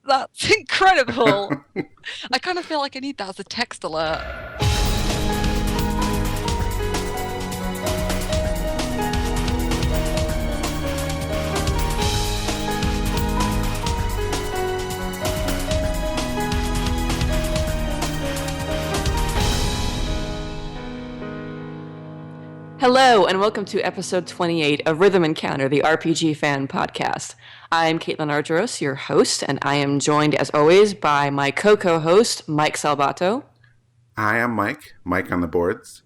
That's incredible. I kind of feel like I need that as a text alert. Hello, and welcome to episode 28 of Rhythm Encounter, the RPG fan podcast. I'm Caitlin Argyros, your host, and I am joined, as always, by my co-host, Mike Salbato. Hi, I'm Mike on the boards.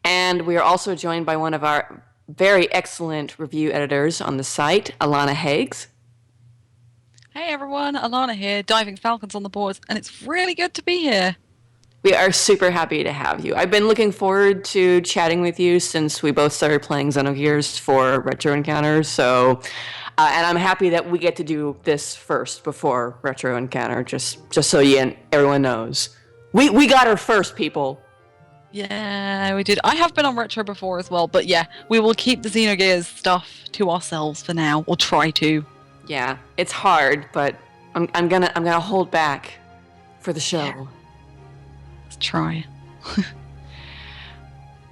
And we are also joined by one of our very excellent review editors on the site, Alana Hagues. Hey everyone, Alana here, diving falcons on the boards, and it's really good to be here. We are super happy to have you. I've been looking forward to chatting with you since we both started playing Xenogears for Retro Encounter, and I'm happy that we get to do this first before Retro Encounter, just so you and everyone knows. We got her first, people. Yeah, we did. I have been on Retro before as well, but yeah, we will keep the Xenogears stuff to ourselves for now, or try to. Yeah, it's hard, but I'm gonna hold back for the show. Yeah. Let's try.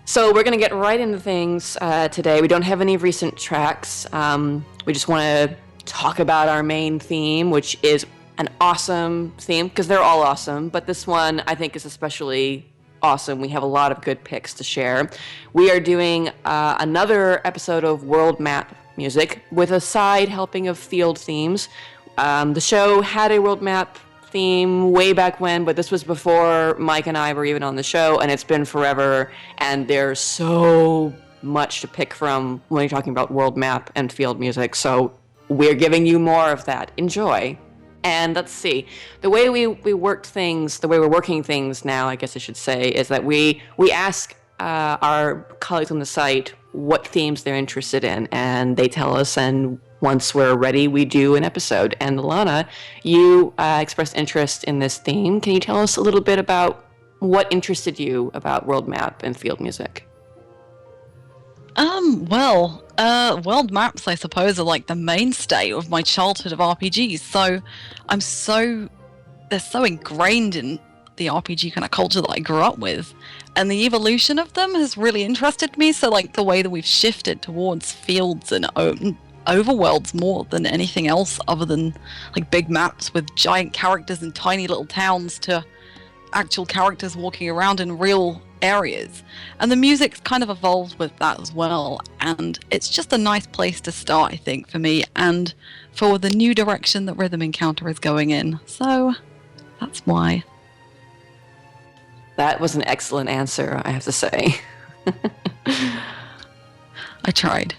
So we're going to get right into things today. We don't have any recent tracks. We just want to talk about our main theme, which is an awesome theme, because they're all awesome, but this one I think is especially awesome. We have a lot of good picks to share. We are doing another episode of World Map music with a side helping of field themes. The show had a world map theme way back when, but this was before Mike and I were even on the show, and it's been forever, and there's so much to pick from when you're talking about world map and field music, so we're giving you more of that. Enjoy. And let's see, the way we worked things, the way we're working things now, I guess I should say, is that we ask our colleagues on the site what themes they're interested in, and they tell us, and once we're ready, we do an episode. And Alana, you expressed interest in this theme. Can you tell us a little bit about what interested you about world map and field music? World maps, I suppose, are like the mainstay of my childhood of RPGs. So they're so ingrained in the RPG kind of culture that I grew up with. And the evolution of them has really interested me. So like the way that we've shifted towards fields and overworlds more than anything else other than like big maps with giant characters and tiny little towns to actual characters walking around in real areas. And the music's kind of evolved with that as well. And it's just a nice place to start, I think, for me and for the new direction that Rhythm Encounter is going in. So that's why. That was an excellent answer, I have to say. I tried.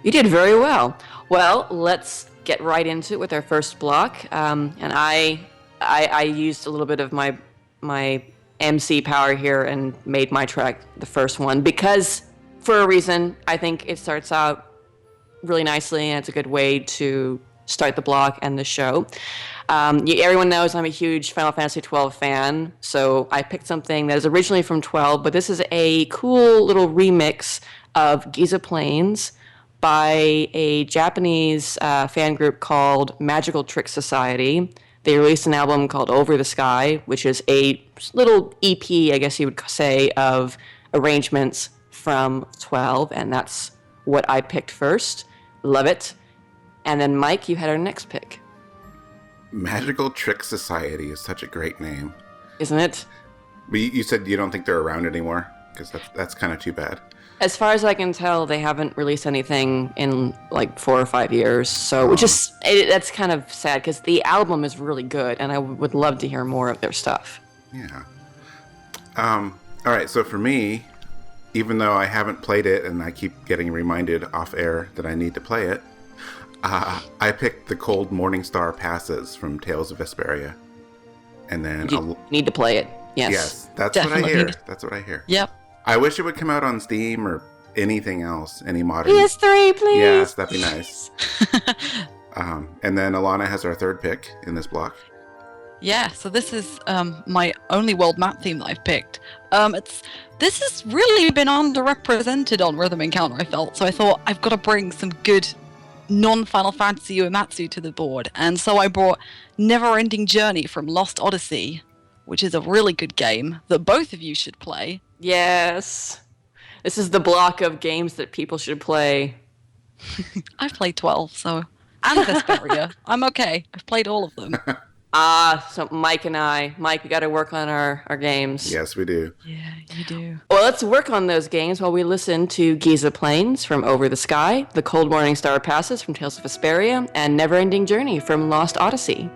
You did very well. Well, let's get right into it with our first block. And I used a little bit of my MC power here and made my track the first one because, for a reason, I think it starts out really nicely and it's a good way to start the block and the show. Everyone knows I'm a huge Final Fantasy XII fan, so I picked something that is originally from 12, but this is a cool little remix of Giza Plains by a Japanese fan group called Magical Trick Society. They released an album called Over the Sky, which is a little EP, I guess you would say, of arrangements from 12, and that's what I picked first. Love it. And then, Mike, you had our next pick. Magical Trick Society is such a great name. Isn't it? But you said you don't think they're around anymore? Because that's kind of too bad. As far as I can tell, they haven't released anything in like 4 or 5 years. So, that's kind of sad because the album is really good, and I would love to hear more of their stuff. Yeah. All right. So for me, even though I haven't played it, and I keep getting reminded off air that I need to play it, I picked the Cold Morningstar Passes from Tales of Vesperia, and then you need to play it. Yes, that's Definitely. what I hear. That's what I hear. Yep. I wish it would come out on Steam or anything else, any modern. PS3, please. Yes, that'd be nice. And then Alana has our third pick in this block. Yeah, so this is my only world map theme that I've picked. This has really been underrepresented on Rhythm Encounter, I felt. So I thought I've got to bring some good non-Final Fantasy Uematsu to the board, and so I brought Never-Ending Journey from Lost Odyssey, which is a really good game that both of you should play. Yes. This is the block of games that people should play. I've played 12, so... And Vesperia. I'm okay. I've played all of them. So Mike, we got to work on our games. Yes, we do. Yeah, you do. Well, let's work on those games while we listen to Giza Plains from Over the Sky, The Cold Morning Star Passes from Tales of Vesperia, and Never-Ending Journey from Lost Odyssey.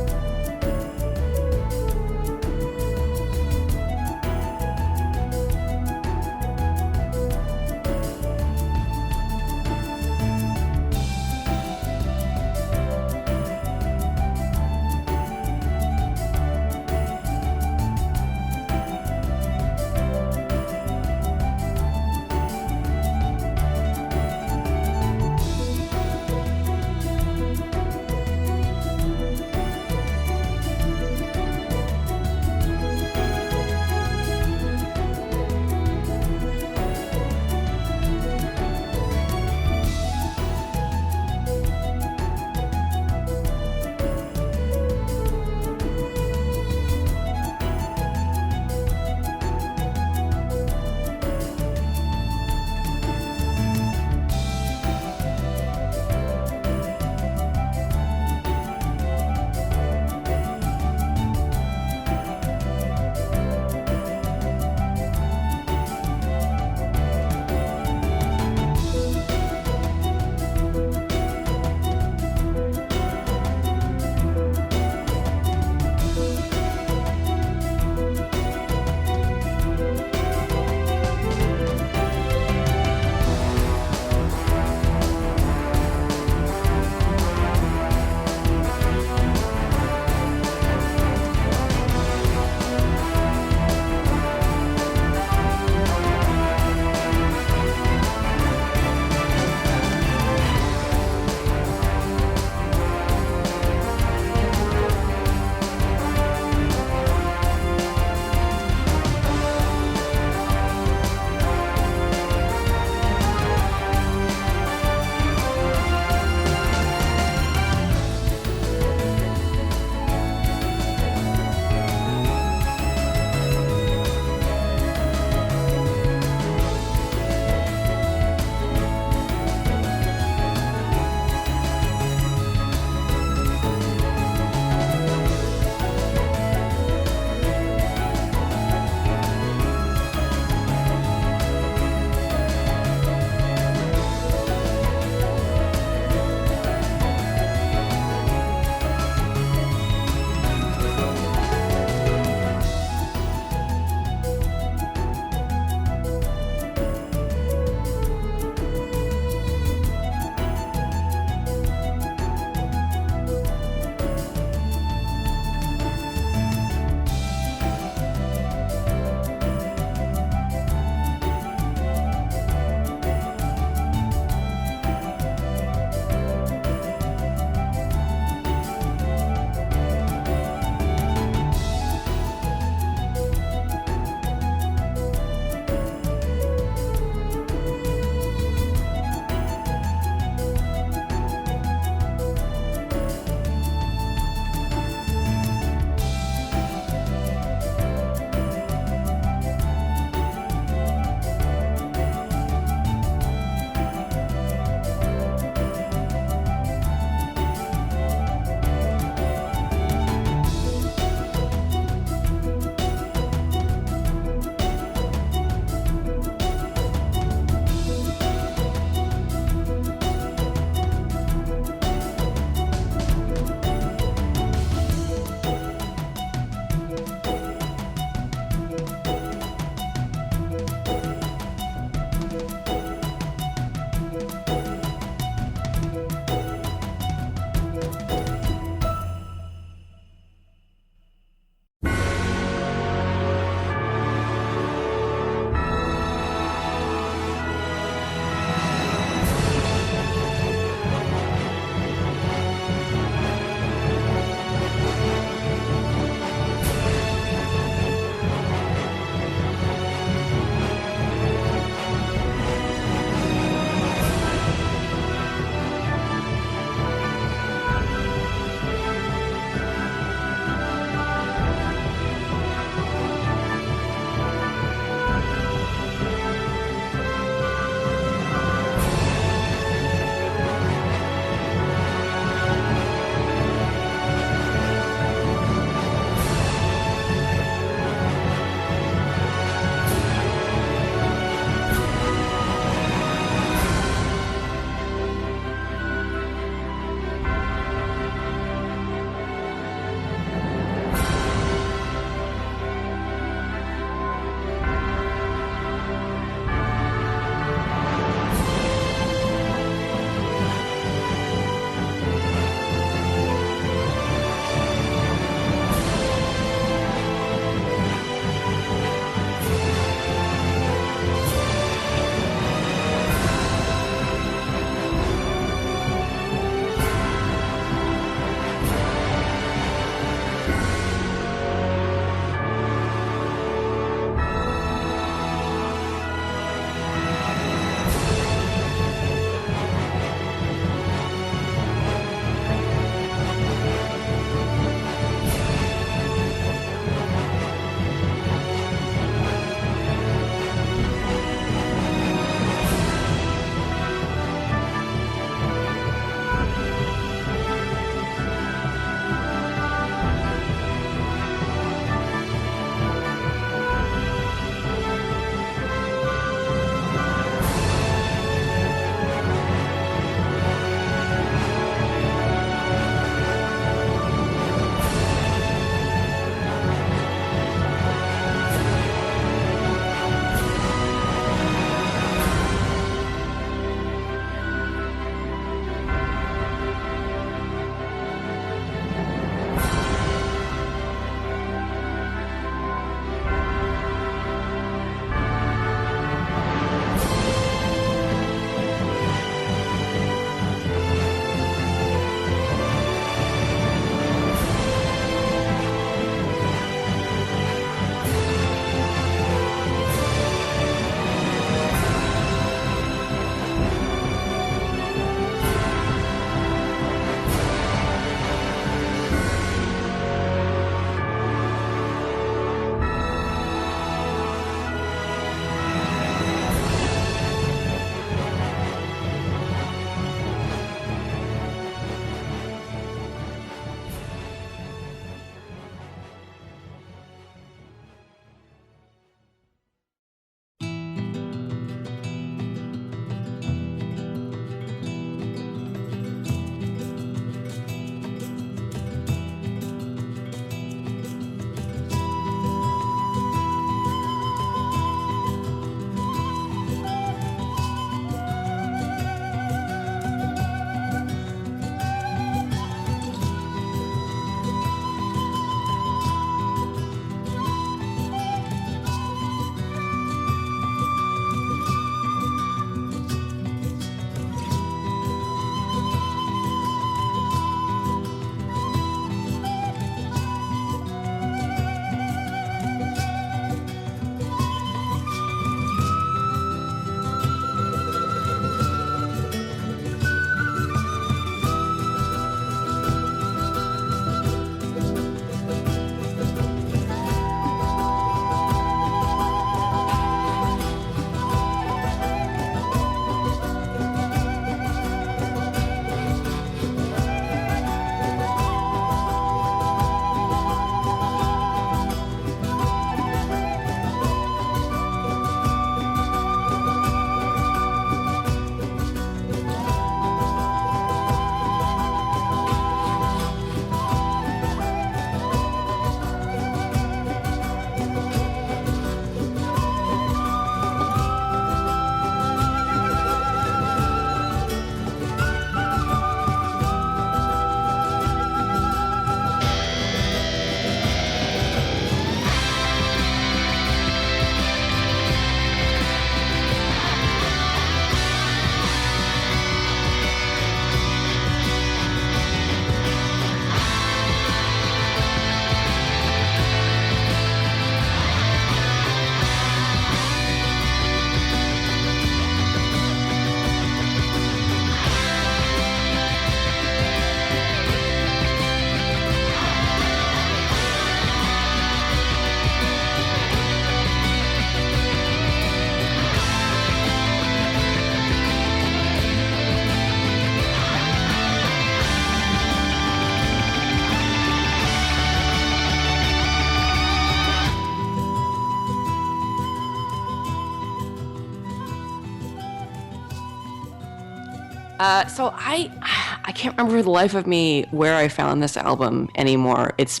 So I can't remember for the life of me where I found this album anymore. It's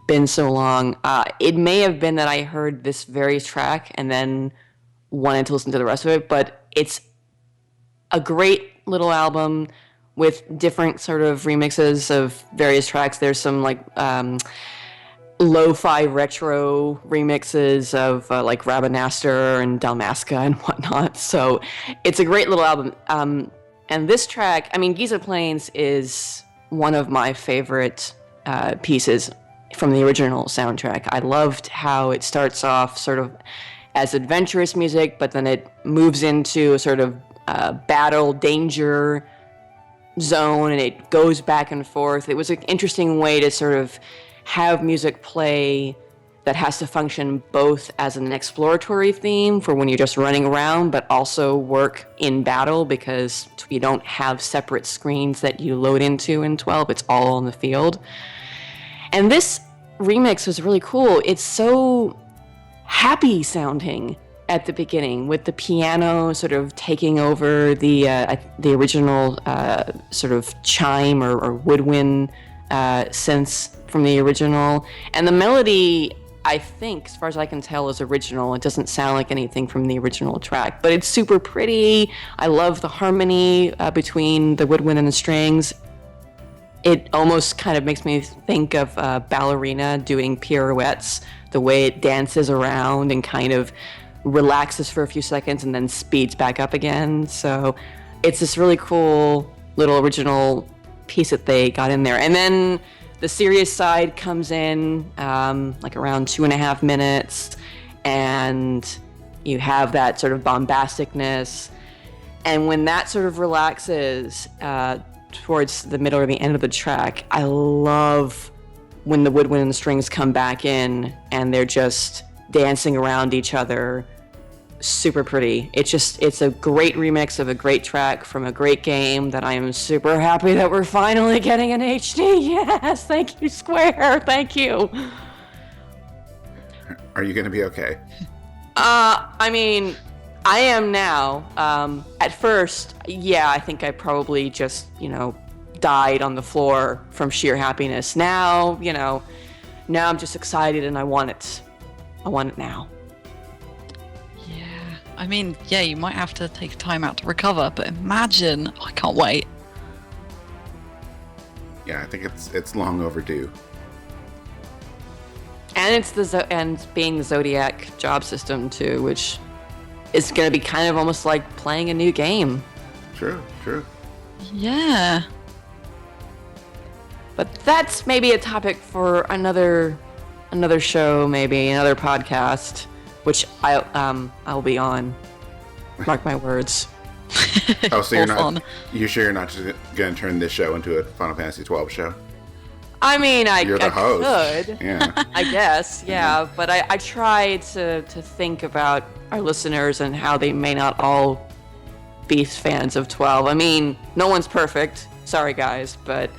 been so long. It may have been that I heard this very track and then wanted to listen to the rest of it, but it's a great little album with different sort of remixes of various tracks. There's some like lo-fi retro remixes of like Rabanastor and Dalmasca and whatnot. So it's a great little album. And this track, I mean, Giza Plains is one of my favorite pieces from the original soundtrack. I loved how it starts off sort of as adventurous music, but then it moves into a sort of battle, danger zone, and it goes back and forth. It was an interesting way to sort of have music play that has to function both as an exploratory theme for when you're just running around, but also work in battle, because you don't have separate screens that you load into in 12. It's all on the field. And this remix was really cool. It's so happy sounding at the beginning, with the piano sort of taking over the original sort of chime or woodwind synths from the original. And the melody, I think, as far as I can tell, is original. It doesn't sound like anything from the original track, but it's super pretty. I love the harmony between the woodwind and the strings. It almost kind of makes me think of ballerina doing pirouettes, the way it dances around and kind of relaxes for a few seconds and then speeds back up again. So it's this really cool little original piece that they got in there. And then the serious side comes in like around 2.5 minutes, and you have that sort of bombasticness. And when that sort of relaxes towards the middle or the end of the track, I love when the woodwind and the strings come back in and they're just dancing around each other. Super pretty. It's a great remix of a great track from a great game that I am super happy that we're finally getting in HD. Yes, thank you, Square. Thank you. Are you going to be okay? I mean, I am now. At first, yeah, I think I probably just, died on the floor from sheer happiness. Now, now I'm just excited and I want it. I want it now. Yeah. I mean, yeah, you might have to take time out to recover, but imagine, I can't wait. Yeah, I think it's long overdue. And it's being the Zodiac job system too, which is going to be kind of almost like playing a new game. True. Yeah. But that's maybe a topic for another show, maybe another podcast, which I'll be on. Mark my words. Oh, so you're sure you're not just going to turn this show into a Final Fantasy 12 show? I mean, You're the host. Could. Yeah. I guess, yeah. But I try to think about our listeners and how they may not all be fans of 12. I mean, no one's perfect. Sorry, guys, but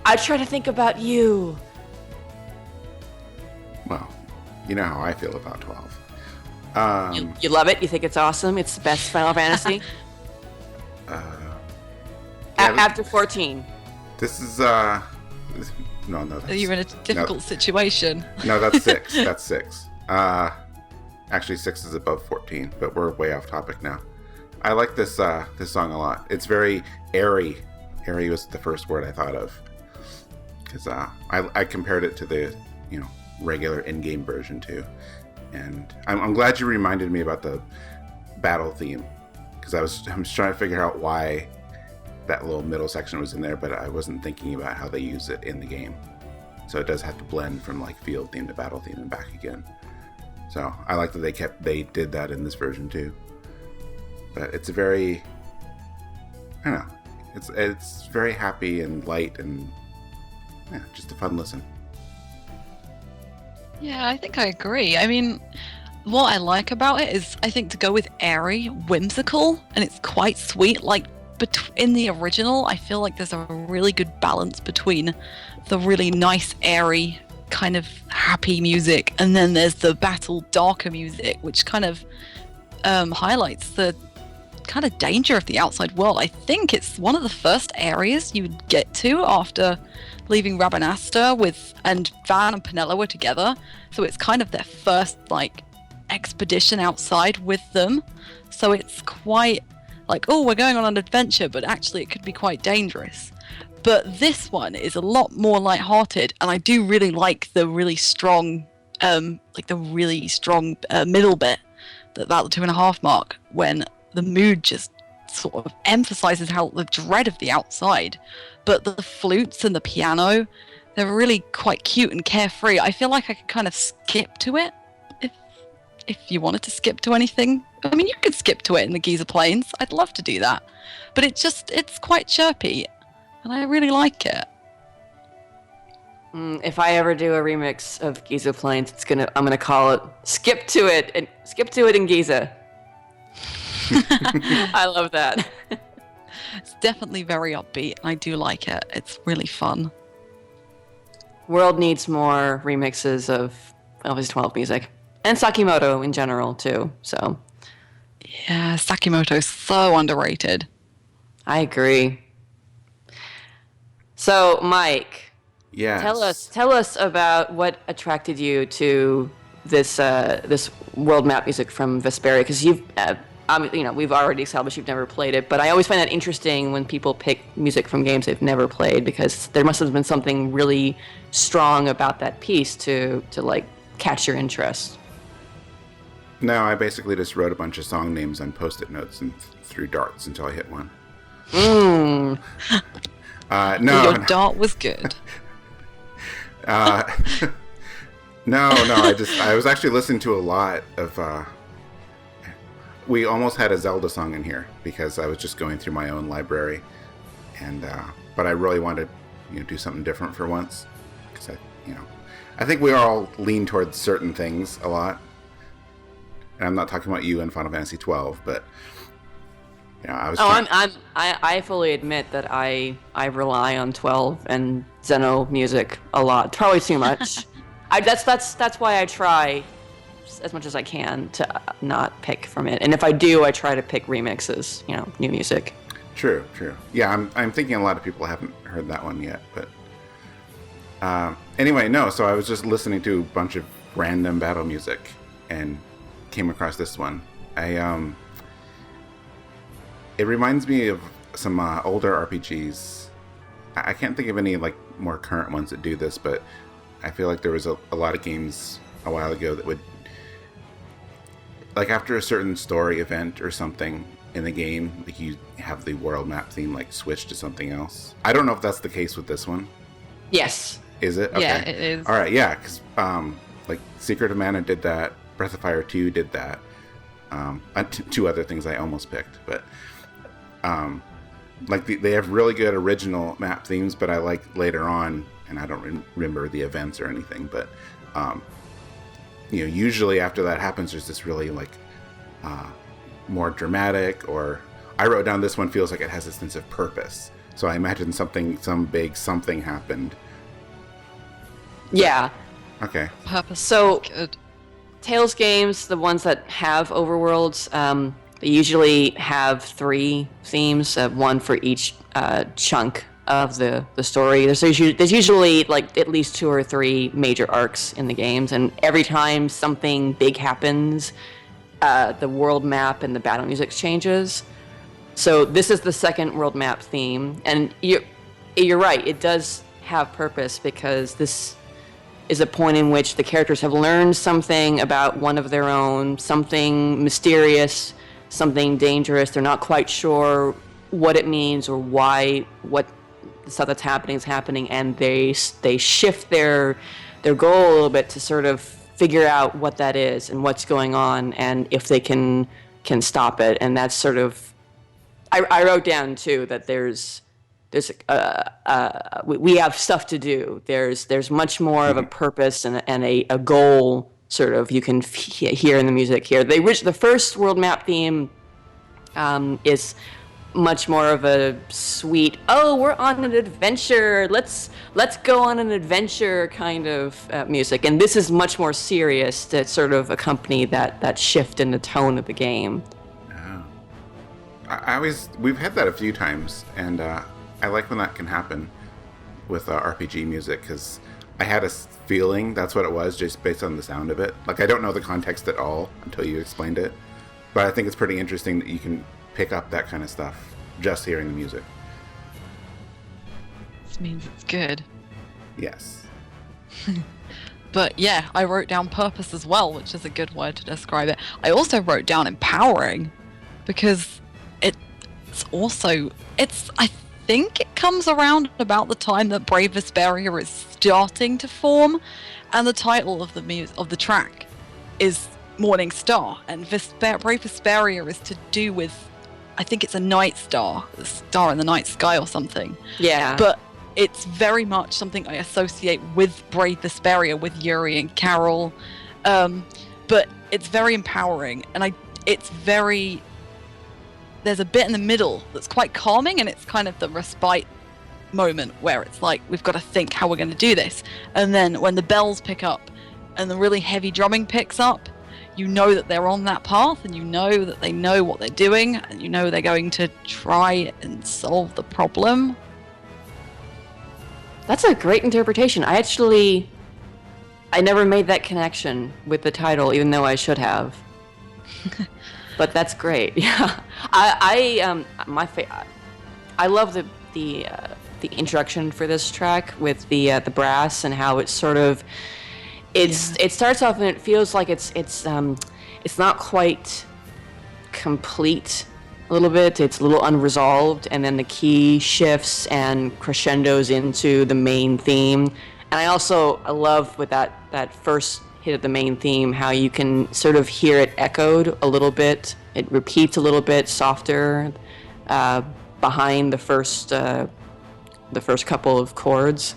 I try to think about you. Well, you know how I feel about 12. You love it? You think it's awesome? It's the best Final Fantasy? After 14. This is, no. You're in a difficult situation. No, that's 6. That's 6. Actually, 6 is above 14, but we're way off topic now. I like this song a lot. It's very airy. Airy was the first word I thought of. Because I compared it to the, regular in-game version too. And I'm glad you reminded me about the battle theme. Because I was trying to figure out why that little middle section was in there, but I wasn't thinking about how they use it in the game. So it does have to blend from like field theme to battle theme and back again. So I like that they did that in this version too. But it's a very, I don't know, it's very happy and light and just a fun listen. Yeah, I think I agree. I mean, what I like about it is, I think, to go with airy, whimsical, and it's quite sweet. Like, in the original, I feel like there's a really good balance between the really nice, airy, kind of happy music, and then there's the battle, darker music, which kind of highlights the kind of danger of the outside world. I think it's one of the first areas you would get to after leaving Rabanastre and Van and Penella were together. So it's kind of their first like expedition outside with them. So it's quite like, oh, we're going on an adventure, but actually it could be quite dangerous. But this one is a lot more lighthearted, and I do really like the really strong, middle bit, about the 2.5 mark, when the mood just sort of emphasizes how the dread of the outside. But the flutes and the piano, they're really quite cute and carefree. I feel like I could kind of skip to it if you wanted to skip to anything. I mean, you could skip to it in the Giza Plains. I'd love to do that. But it's quite chirpy, and I really like it. If I ever do a remix of Giza Plains, I'm gonna call it "Skip to It" and "Skip to It in Giza." I love that. It's definitely very upbeat, and I do like it. It's really fun. World needs more remixes of Elvis 12 music, and Sakimoto in general too. So, yeah, Sakimoto's so underrated. I agree. So, Mike. Yes. Tell us about what attracted you to this world map music from Vesperia, because we've already established you've never played it, but I always find that interesting when people pick music from games they've never played, because there must have been something really strong about that piece to like catch your interest. No, I basically just wrote a bunch of song names on Post-it notes and threw darts until I hit one. Mm. Your dart was good. No, I was actually listening to a lot of, we almost had a Zelda song in here because I was just going through my own library, and, but I really wanted to, do something different for once, because I think we all lean towards certain things a lot, and I'm not talking about you in Final Fantasy 12, but, I was. I fully admit that I rely on 12 and Xeno music a lot, probably too much. That's why I try as much as I can to not pick from it, and if I do, I try to pick remixes, new music. True. Yeah, I'm thinking a lot of people haven't heard that one yet, but anyway, no. So I was just listening to a bunch of random battle music and came across this one. It reminds me of some older RPGs. I can't think of any like more current ones that do this, but I feel like there was a lot of games a while ago that would, like after a certain story event or something in the game, like you have the world map theme like switch to something else. I don't know if that's the case with this one. Yes. Is it? Okay. Yeah, it is. All right, yeah, because like Secret of Mana did that, Breath of Fire 2 did that, two other things I almost picked, but like they have really good original map themes, but I like later on, and I don't remember the events or anything, but usually after that happens, there's this really like more dramatic, or I wrote down this one feels like it has a sense of purpose. So I imagine some big something happened. Yeah. Okay. Purpose. So, good. Tales games, the ones that have overworlds, they usually have 3 themes, one for each chunk of the story. There's usually like at least 2 or 3 major arcs in the games, and every time something big happens, the world map and the battle music changes. So this is the second world map theme, and you're right, it does have purpose, because this is a point in which the characters have learned something about one of their own, something mysterious, something dangerous. They're not quite sure what it means or why what the stuff that's happening is happening, and they shift their goal a little bit to sort of figure out what that is and what's going on, and if they can stop it. And that's sort of, I wrote down too that we have stuff to do. There's much more of a purpose and a goal, sort of, you can hear in the music here. The first world map theme is much more of a sweet, we're on an adventure, let's go on an adventure kind of music, and this is much more serious to sort of accompany that shift in the tone of the game. we've had that a few times, and I like when that can happen with RPG music, because I had a feeling that's what it was just based on the sound of it. Like, I don't know the context at all until you explained it, but I think it's pretty interesting that you can pick up that kind of stuff just hearing the music. This means it's good. Yes. But yeah, I wrote down purpose as well, which is a good word to describe it. I also wrote down empowering, because I think it comes around about the time that Brave Vesperia is starting to form, and the title of the track is Morning Star, and Brave Vesperia is to do with, I think it's a night star, a star in the night sky or something. Yeah. But it's very much something I associate with Brave Vesperia, with Yuri and Carol. But it's very empowering, and there's a bit in the middle that's quite calming, and it's kind of the respite moment where it's like, we've got to think how we're going to do this. And then when the bells pick up and the really heavy drumming picks up, you know that they're on that path, and you know that they know what they're doing, and you know they're going to try and solve the problem. That's a great interpretation. I never made that connection with the title, even though I should have. But that's great. Yeah, I love the introduction for this track with the brass, and how it's sort of it starts off and it feels like it's not quite complete. A little bit, it's a little unresolved, and then the key shifts and crescendos into the main theme. And I love with that first hit of the main theme, how you can sort of hear it echoed a little bit. It repeats a little bit softer behind the first couple of chords.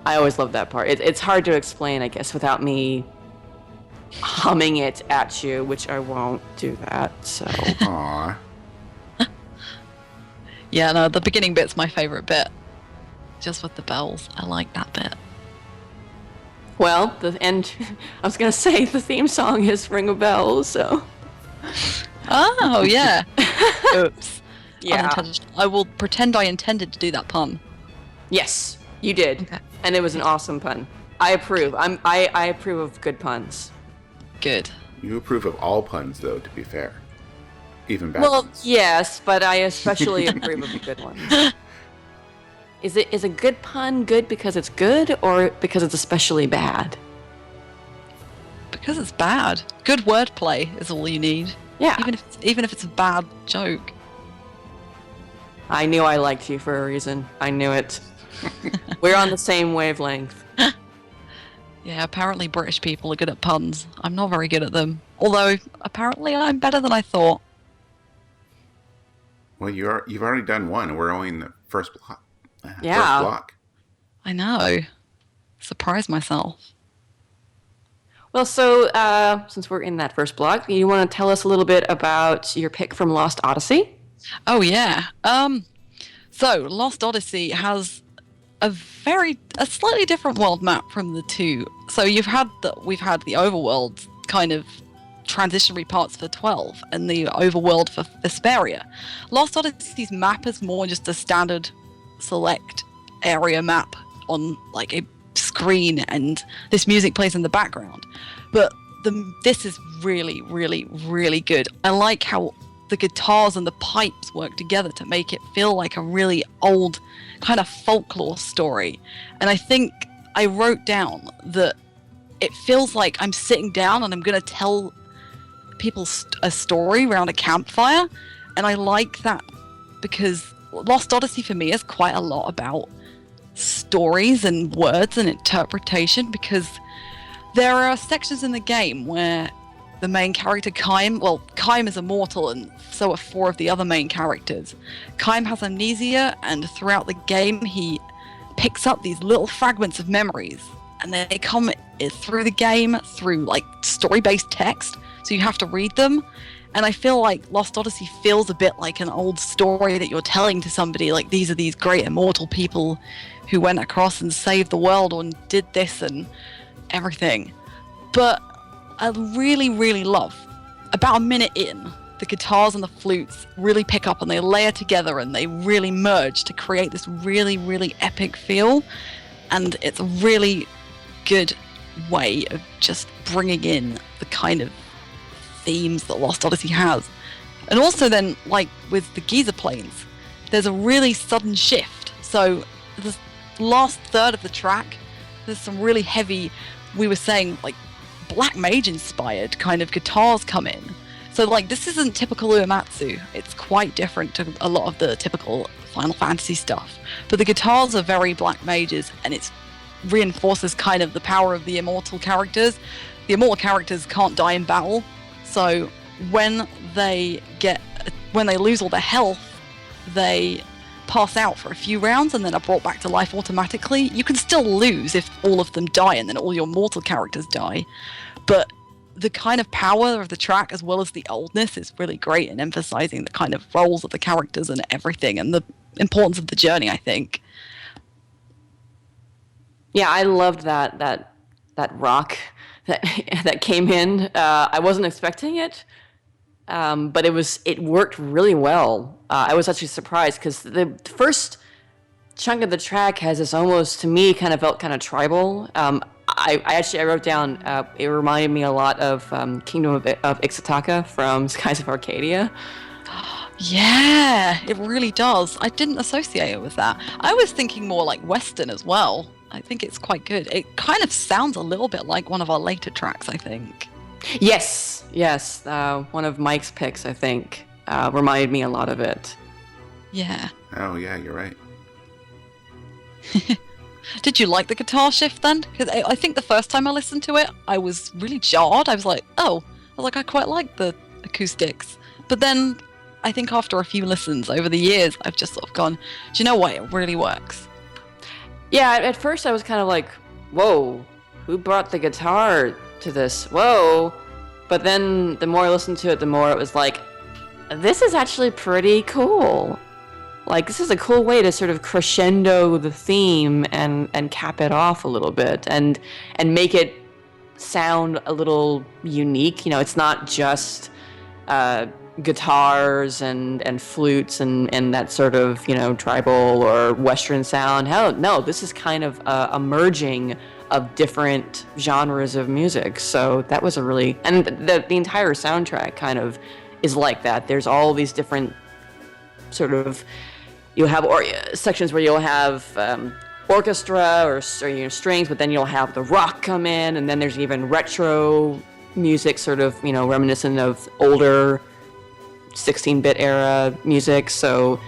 I always love that part. It's hard to explain, I guess, without me humming it at you, which I won't do that. So. Aww. Yeah, no, the beginning bit's my favorite bit. Just with the bells. I like that bit. Well, I was going to say, the theme song is Ring a Bell, so. Oh, yeah. Oops. Yeah. I will pretend I intended to do that pun. Yes, you did. Okay. And it was an awesome pun. I approve. I approve of good puns. Good. You approve of all puns, though, to be fair. Even bad Well, ones. yes, but I especially approve of the good ones. Is a good pun good because it's good, or because it's especially bad? Because it's bad. Good wordplay is all you need. Yeah. Even if it's a bad joke. I knew I liked you for a reason. I knew it. We're on the same wavelength. Yeah, apparently British people are good at puns. I'm not very good at them. Although, apparently I'm better than I thought. Well, you've already done one, and we're only in the first block. Yeah. First block. I know. Surprised myself. Well, so, since we're in that first block, you want to tell us a little bit about your pick from Lost Odyssey? Oh, yeah. So, Lost Odyssey has a slightly different world map from the two. So we've had the overworld kind of transitionary parts for 12 and the overworld for Vesperia. Lost Odyssey's map is more just a standard select area map on like a screen, and this music plays in the background. But this is really, really, really good. I like how the guitars and the pipes work together to make it feel like a really old kind of folklore story. And I think I wrote down that it feels like I'm sitting down and I'm going to tell people a story around a campfire. And I like that because Lost Odyssey for me is quite a lot about stories and words and interpretation, because there are sections in the game where the main character, Kaim is immortal, and so are 4 of the other main characters. Kaim has amnesia, and throughout the game he picks up these little fragments of memories, and they come through the game through like story-based text, so you have to read them. And I feel like Lost Odyssey feels a bit like an old story that you're telling to somebody, like these are these great immortal people who went across and saved the world and did this and everything. But I really, really love, about a minute in, the guitars and the flutes really pick up and they layer together and they really merge to create this really, really epic feel. And it's a really good way of just bringing in the kind of themes that Lost Odyssey has. And also then, like with the Giza Plains, there's a really sudden shift. So the last third of the track, there's some really heavy, we were saying, like Black Mage inspired kind of guitars come in. So like this isn't typical Uematsu. It's quite different to a lot of the typical Final Fantasy stuff. But the guitars are very Black Mages, and it reinforces kind of the power of the immortal characters. The immortal characters can't die in battle, so when they lose all their health, they pass out for a few rounds and then are brought back to life automatically. You can still lose if all of them die and then all your mortal characters die, but the kind of power of the track as well as the oldness is really great in emphasizing the kind of roles of the characters and everything and the importance of the journey, I think. Yeah, I loved that rock that came in. I wasn't expecting it, but it worked really well. I was actually surprised because the first chunk of the track has this almost, to me, kind of felt kind of tribal. I wrote down, it reminded me a lot of Kingdom of Ixtaka from Skies of Arcadia. Yeah, it really does. I didn't associate it with that. I was thinking more like Western as well. I think it's quite good. It kind of sounds a little bit like one of our later tracks, I think. Yes. One of Mike's picks, I think, reminded me a lot of it. Yeah. Oh, yeah, you're right. Did you like the guitar shift then? Because I think the first time I listened to it, I was really jarred. I was like, I quite like the acoustics. But then I think after a few listens over the years, I've just sort of gone, do you know what? It really works. Yeah, at first I was kind of like, whoa, who brought the guitar to this? Whoa. But then the more I listened to it, the more it was like, this is actually pretty cool. Like, this is a cool way to sort of crescendo the theme and cap it off a little bit and make it sound a little unique. You know, it's not just guitars and flutes and that sort of, you know, tribal or Western sound. Hell, no, this is kind of a merging of different genres of music. So that was and the entire soundtrack kind of is like that. There's all these different sort of, you'll have sections where you'll have orchestra or you know, strings, but then you'll have the rock come in, and then there's even retro music, sort of, you know, reminiscent of older 16-bit era music. So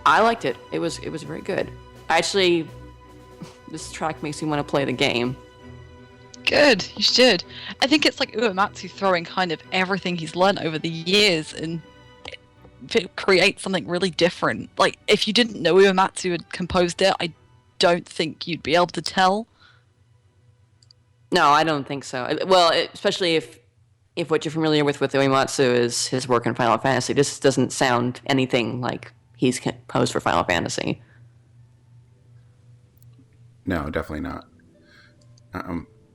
I liked it. It was very good. Actually, this track makes me want to play the game. Good, you should. I think it's like Uematsu throwing kind of everything he's learned over the years and it creates something really different. Like, if you didn't know Uematsu had composed it, I don't think you'd be able to tell. No, I don't think so. Well, especially if what you're familiar with Uematsu is his work in Final Fantasy. This doesn't sound anything like he's composed for Final Fantasy. No, definitely not.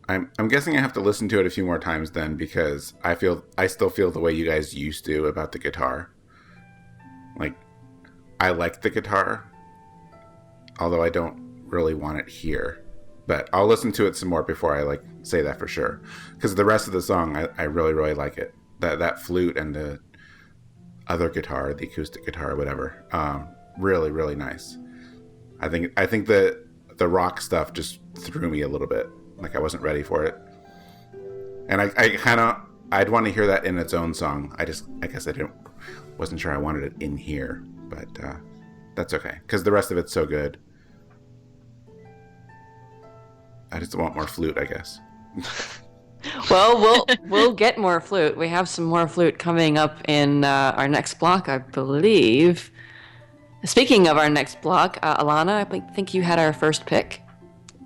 I'm guessing I have to listen to it a few more times then, because I still feel the way you guys used to about the guitar. Like, I like the guitar, although I don't really want it here. But I'll listen to it some more before I say that for sure. Because the rest of the song, I really, really like it. That flute and the other guitar, the acoustic guitar, whatever, really, really nice. I think the rock stuff just threw me a little bit. Like, I wasn't ready for it. And I'd want to hear that in its own song. I guess I wasn't sure I wanted it in here, but that's okay, because the rest of it's so good. I just want more flute, I guess. Well, we'll get more flute. We have some more flute coming up in our next block, I believe. Speaking of our next block, Alana, I think you had our first pick.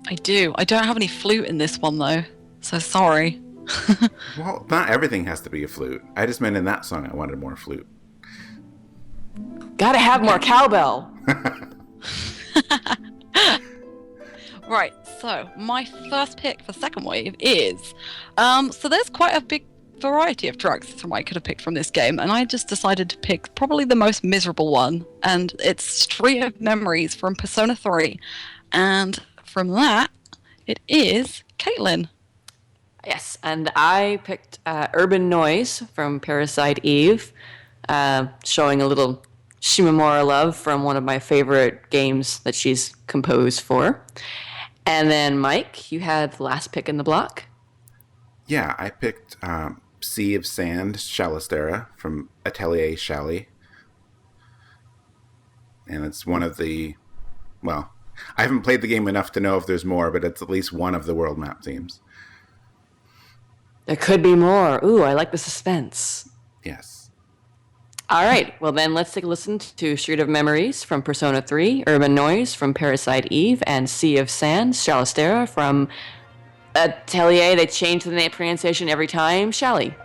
I do. I don't have any flute in this one, though, so sorry. Well, not everything has to be a flute. I just meant in that song I wanted more flute. Gotta have more cowbell. Right, so my first pick for Second Wave is, so there's quite a big variety of tracks from I could have picked from this game, and I just decided to pick probably the most miserable one, and it's Street of Memories from Persona 3. And from that, it is Caitlin. Yes, and I picked Urban Noise from Parasite Eve, showing a little Shimamura love from one of my favorite games that she's composed for. And then, Mike, you had the last pick in the block. Yeah, I picked Sea of Sand, Shalistera from Atelier Shally. And it's one of the, well, I haven't played the game enough to know if there's more, but it's at least one of the world map themes. There could be more. Ooh, I like the suspense. Yes. All right, well then let's take a listen to Street of Memories from Persona 3, Urban Noise from Parasite Eve, and Sea of Sand, Shalistera from Atelier. They change the name pronunciation every time. Shally.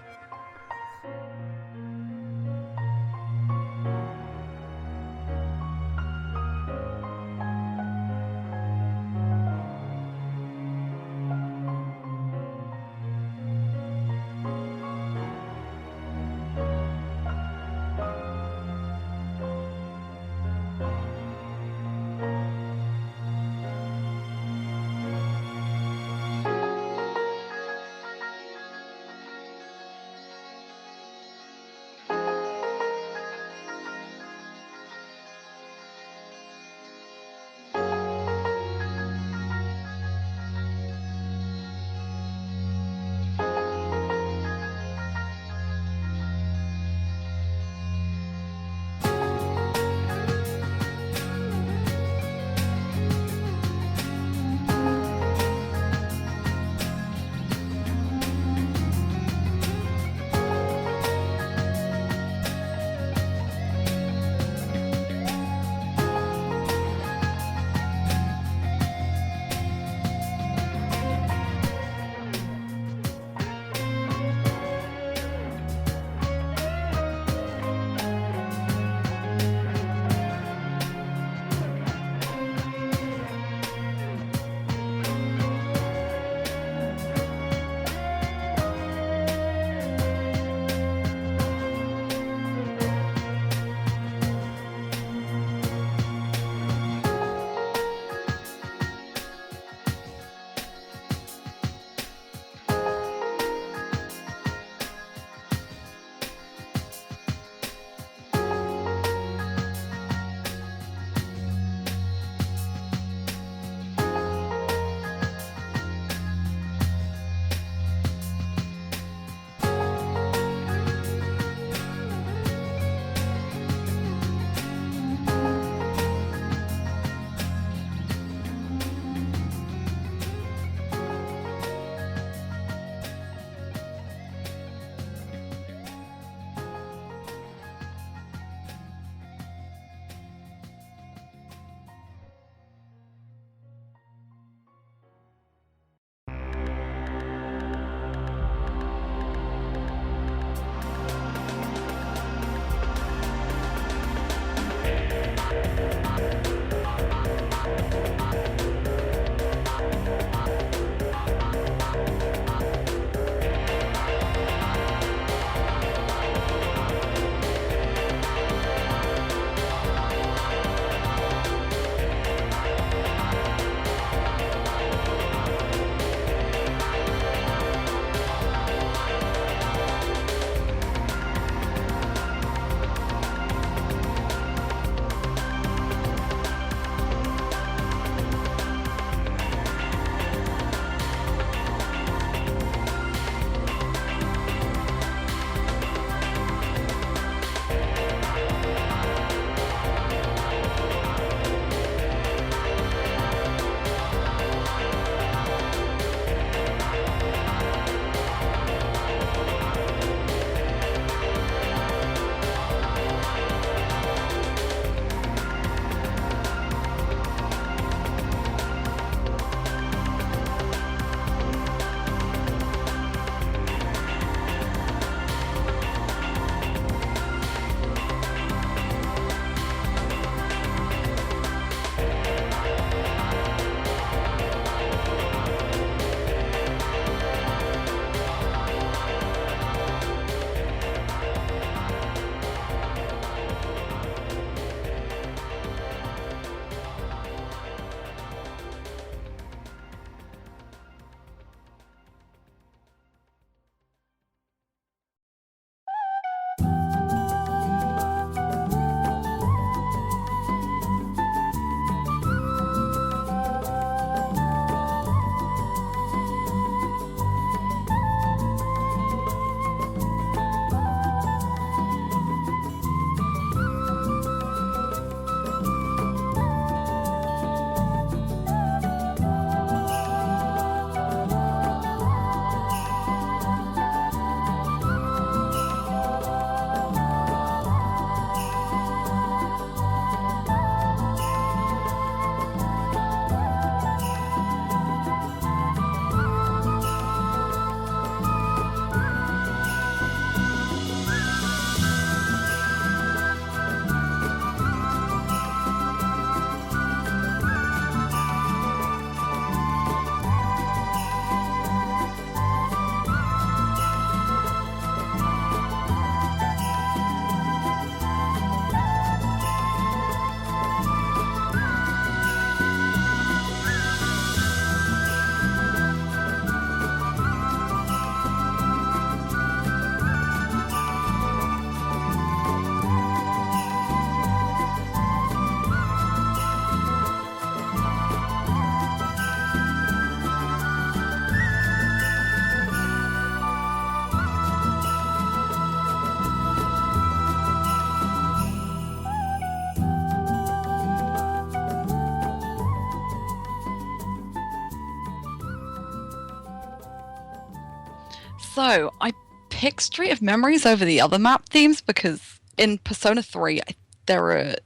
So I picked Street of Memories over the other map themes because in Persona 3 there's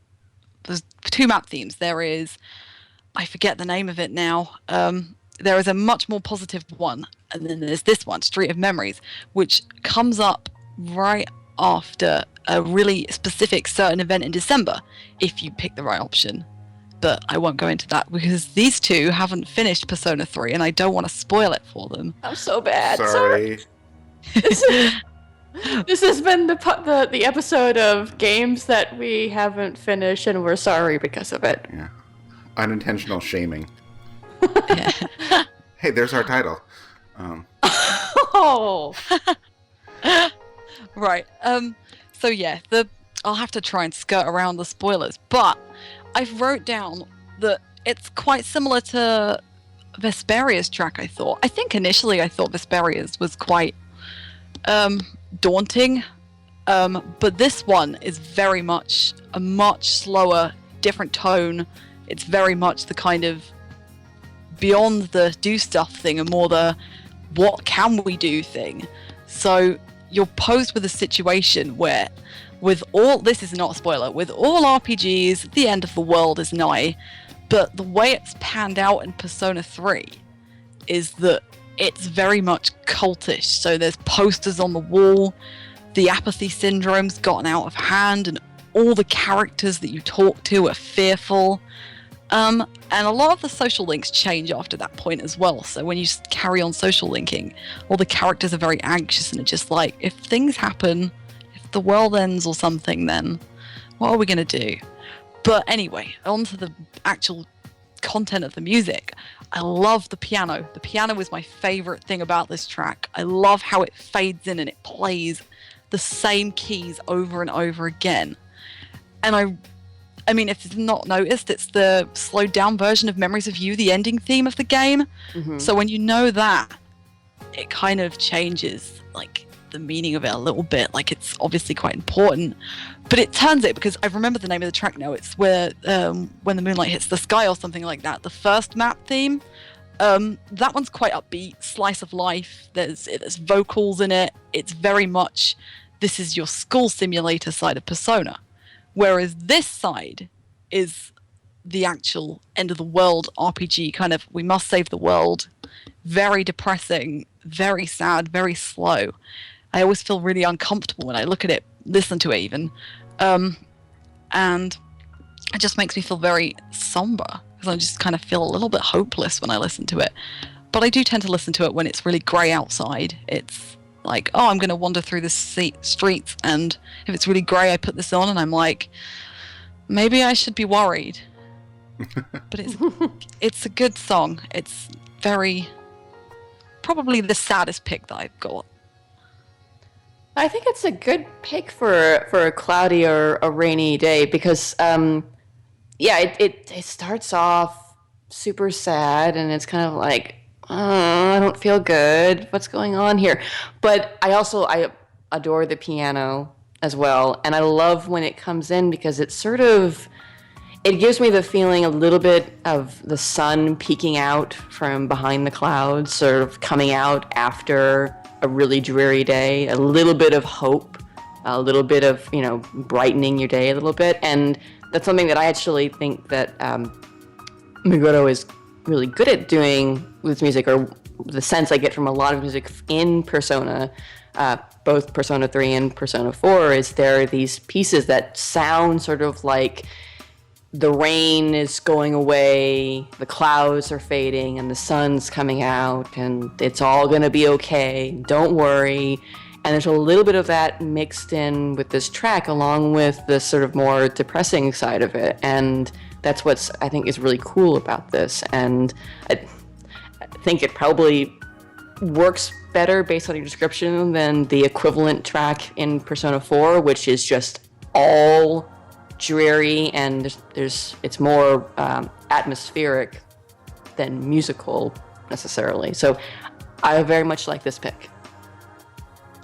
two map themes. There is, I forget the name of it now. There is a much more positive one, and then there's this one, Street of Memories, which comes up right after a really specific certain event in December, if you pick the right option. But I won't go into that because these two haven't finished Persona 3, and I don't want to spoil it for them. I'm so bad. Sorry. This has been the episode of games that we haven't finished, and we're sorry because of it. Yeah. Unintentional shaming. Yeah. Hey, there's our title. Oh. Right. So yeah, I'll have to try and skirt around the spoilers, but I wrote down that it's quite similar to Vesperia's track. I think initially I thought Vesperia's was quite daunting, but this one is very much a much slower, different tone. It's very much the kind of beyond the do stuff thing and more the what can we do thing. So you're posed with a situation where this is not a spoiler, with all RPGs, the end of the world is nigh, but the way it's panned out in Persona 3 is that it's very much cultish. So there's posters on the wall, the apathy syndrome's gotten out of hand, and all the characters that you talk to are fearful. And a lot of the social links change after that point as well. So when you carry on social linking, all the characters are very anxious and are just like, if things happen, if the world ends or something, then what are we going to do? But anyway, on to the actual content of the music. I love the piano. The piano is my favorite thing about this track. I love how it fades in and it plays the same keys over and over again. And I mean, if you've not noticed, it's the slowed down version of Memories of You, the ending theme of the game. Mm-hmm. So when you know that, it kind of changes like the meaning of it a little bit. Like it's obviously quite important, but it turns it, because I remember the name of the track now. It's where when the moonlight hits the sky or something like that. The first map theme. That one's quite upbeat, slice of life. There's vocals in it. It's very much, this is your school simulator side of Persona. Whereas this side is the actual end of the world RPG, kind of, we must save the world. Very depressing, very sad, very slow. I always feel really uncomfortable when I look at it, listen to it even. And it just makes me feel very somber, because I just kind of feel a little bit hopeless when I listen to it. But I do tend to listen to it when it's really grey outside. It's like, oh, I'm going to wander through the streets, and if it's really grey, I put this on, and I'm like, maybe I should be worried. But it's a good song. It's probably the saddest pick that I've got. I think it's a good pick for a cloudy or a rainy day, because it starts off super sad, and it's kind of like, I don't feel good. What's going on here? But I adore the piano as well, and I love when it comes in, because it gives me the feeling a little bit of the sun peeking out from behind the clouds, sort of coming out after a really dreary day, a little bit of hope, a little bit of, brightening your day a little bit. And that's something that I actually think that Meguro is really good at doing with music, or the sense I get from a lot of music in Persona, both Persona 3 and Persona 4, is there are these pieces that sound sort of like the rain is going away, the clouds are fading, and the sun's coming out, and it's all going to be okay, don't worry. And there's a little bit of that mixed in with this track, along with the sort of more depressing side of it. And that's what's, I think, is really cool about this. And I think it probably works better based on your description than the equivalent track in Persona 4, which is just all dreary, and it's more atmospheric than musical necessarily. So I very much like this pick.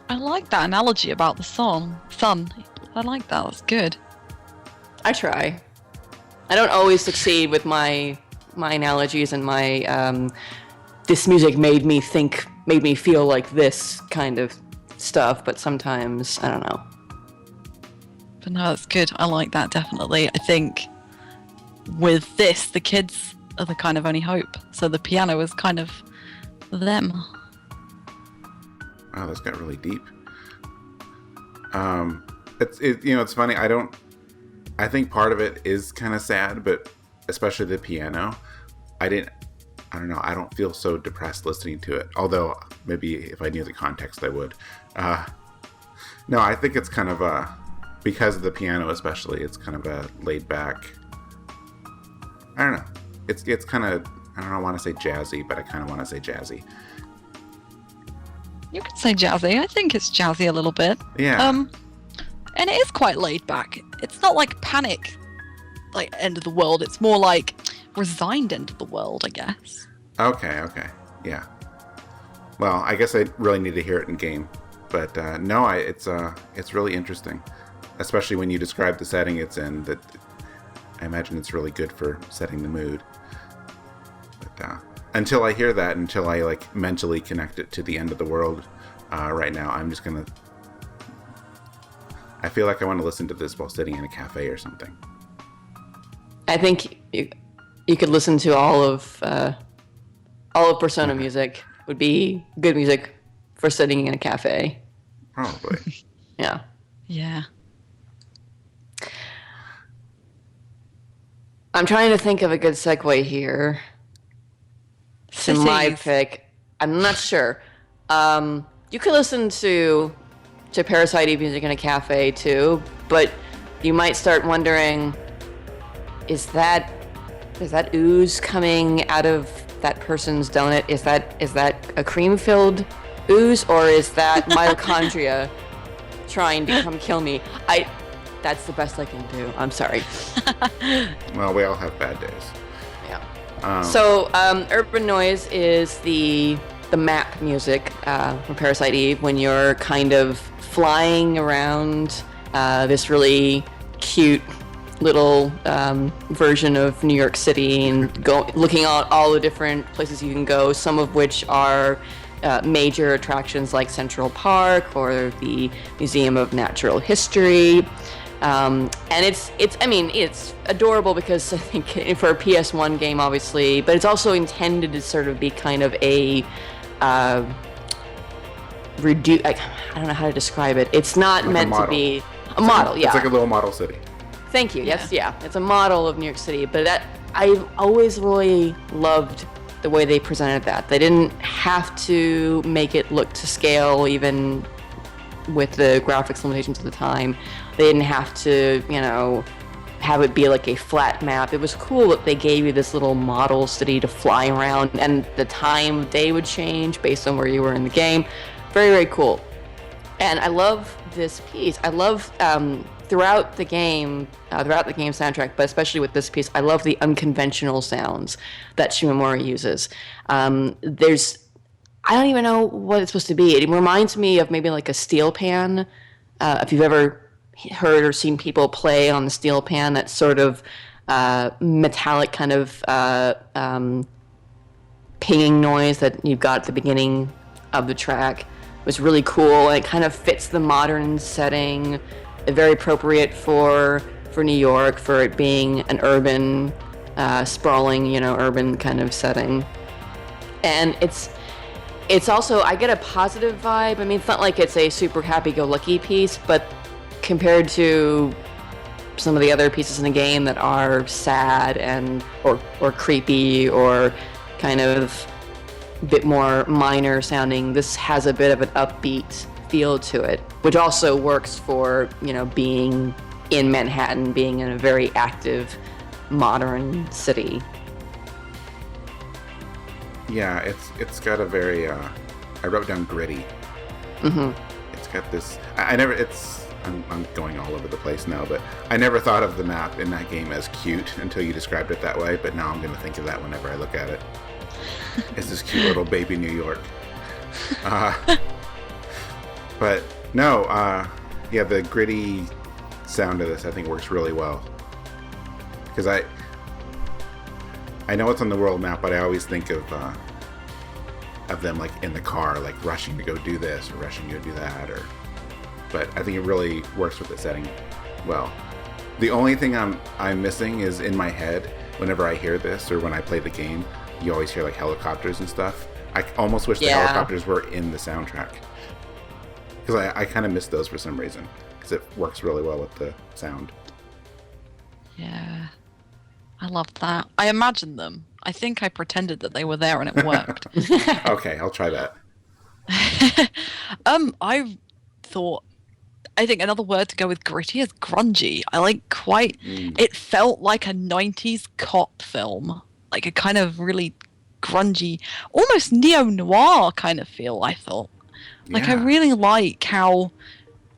I like that analogy about the sun. I like that. That's good. I try. I don't always succeed with my analogies and my this music made me think made me feel like this kind of stuff, but sometimes I don't know. But no, that's good. I like that, definitely. I think with this, the kids are the kind of only hope. So the piano is kind of them. Wow, this got really deep. It's funny. I think part of it is kind of sad, but especially the piano. I don't know. I don't feel so depressed listening to it. Although maybe if I knew the context, I would. No, I think it's kind of because of the piano, especially. It's kind of a laid back. I don't know. It's kind of, I don't want to say jazzy, but I kind of want to say jazzy. You could say jazzy. I think it's jazzy a little bit. Yeah. And it is quite laid back. It's not like panic, like end of the world. It's more like resigned end of the world, I guess. Okay. Yeah. Well, I guess I really need to hear it in game. But no, it's really interesting. Especially when you describe the setting it's in, that I imagine it's really good for setting the mood. But until I hear that, until I like mentally connect it to the end of the world, right now, I'm just gonna. I feel like I want to listen to this while sitting in a cafe or something. I think you could listen to all of Persona music. Would be good music for sitting in a cafe. Probably. Yeah. Yeah. I'm trying to think of a good segue here to my pick. I'm not sure. You could listen to Parasite Eve music in a cafe too, but you might start wondering, is that ooze coming out of that person's donut? Is that a cream-filled ooze, or is that mitochondria trying to come kill me? That's the best I can do. I'm sorry. Well, we all have bad days. Yeah. So, urban noise is the map music from Parasite Eve when you're kind of flying around this really cute little version of New York City and looking at all the different places you can go, some of which are major attractions like Central Park or the Museum of Natural History. And it's adorable because I think for a PS1 game, obviously, but it's also intended to sort of be kind of a I don't know how to describe it. It's not like meant to be a model. Yeah, it's like a little model city. Thank you. Yes, yeah. It's a model of New York City, but I've always really loved the way they presented that. They didn't have to make it look to scale, even with the graphics limitations at the time. They didn't have to, have it be like a flat map. It was cool that they gave you this little model city to fly around, and the time of day would change based on where you were in the game. Very, very cool. And I love this piece. I love throughout the game soundtrack, but especially with this piece, I love the unconventional sounds that Shimomura uses. I don't even know what it's supposed to be. It reminds me of maybe like a steel pan. If you've ever heard or seen people play on the steel pan, that sort of metallic kind of pinging noise that you've got at the beginning of the track was really cool. And it kind of fits the modern setting, very appropriate for New York, for it being an urban, sprawling, urban kind of setting. And it's also, I get a positive vibe. I mean, it's not like it's a super happy-go-lucky piece, but compared to some of the other pieces in the game that are sad and or creepy or kind of a bit more minor sounding, this has a bit of an upbeat feel to it, which also works for, being in Manhattan, being in a very active, modern city. Yeah, it's got a very, I wrote down gritty. Mm-hmm. It's got this, I'm going all over the place now, but I never thought of the map in that game as cute until you described it that way, but now I'm going to think of that whenever I look at it. It's this cute little baby New York. But no, yeah, the gritty sound of this I think works really well. Because I know it's on the world map, but I always think of of them like in the car, like rushing to go do this or rushing to go do that. But I think it really works with the setting well. The only thing I'm missing is in my head. Whenever I hear this or when I play the game, you always hear like helicopters and stuff. I almost wish the helicopters were in the soundtrack, because I kind of miss those for some reason, because it works really well with the sound. Yeah, I love that. I imagined them. I think I pretended that they were there and it worked. Okay, I'll try that. I think another word to go with gritty is grungy. I like quite. It felt like a 90s cop film, like a kind of really grungy, almost neo-noir kind of feel, I thought. Like, I really like how,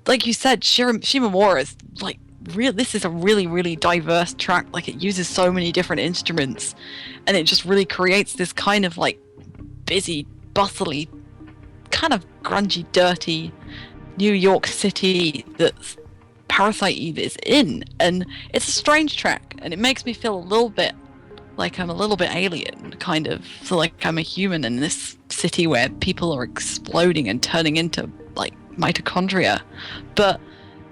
like you said, Shimamura is like, this is a really, really diverse track. Like, it uses so many different instruments, and it just really creates this kind of like busy, bustly, kind of grungy, dirty New York City that Parasite Eve is in. And it's a strange track, and it makes me feel a little bit like I'm a little bit alien, kind of. So like I'm a human in this city where people are exploding and turning into like mitochondria. But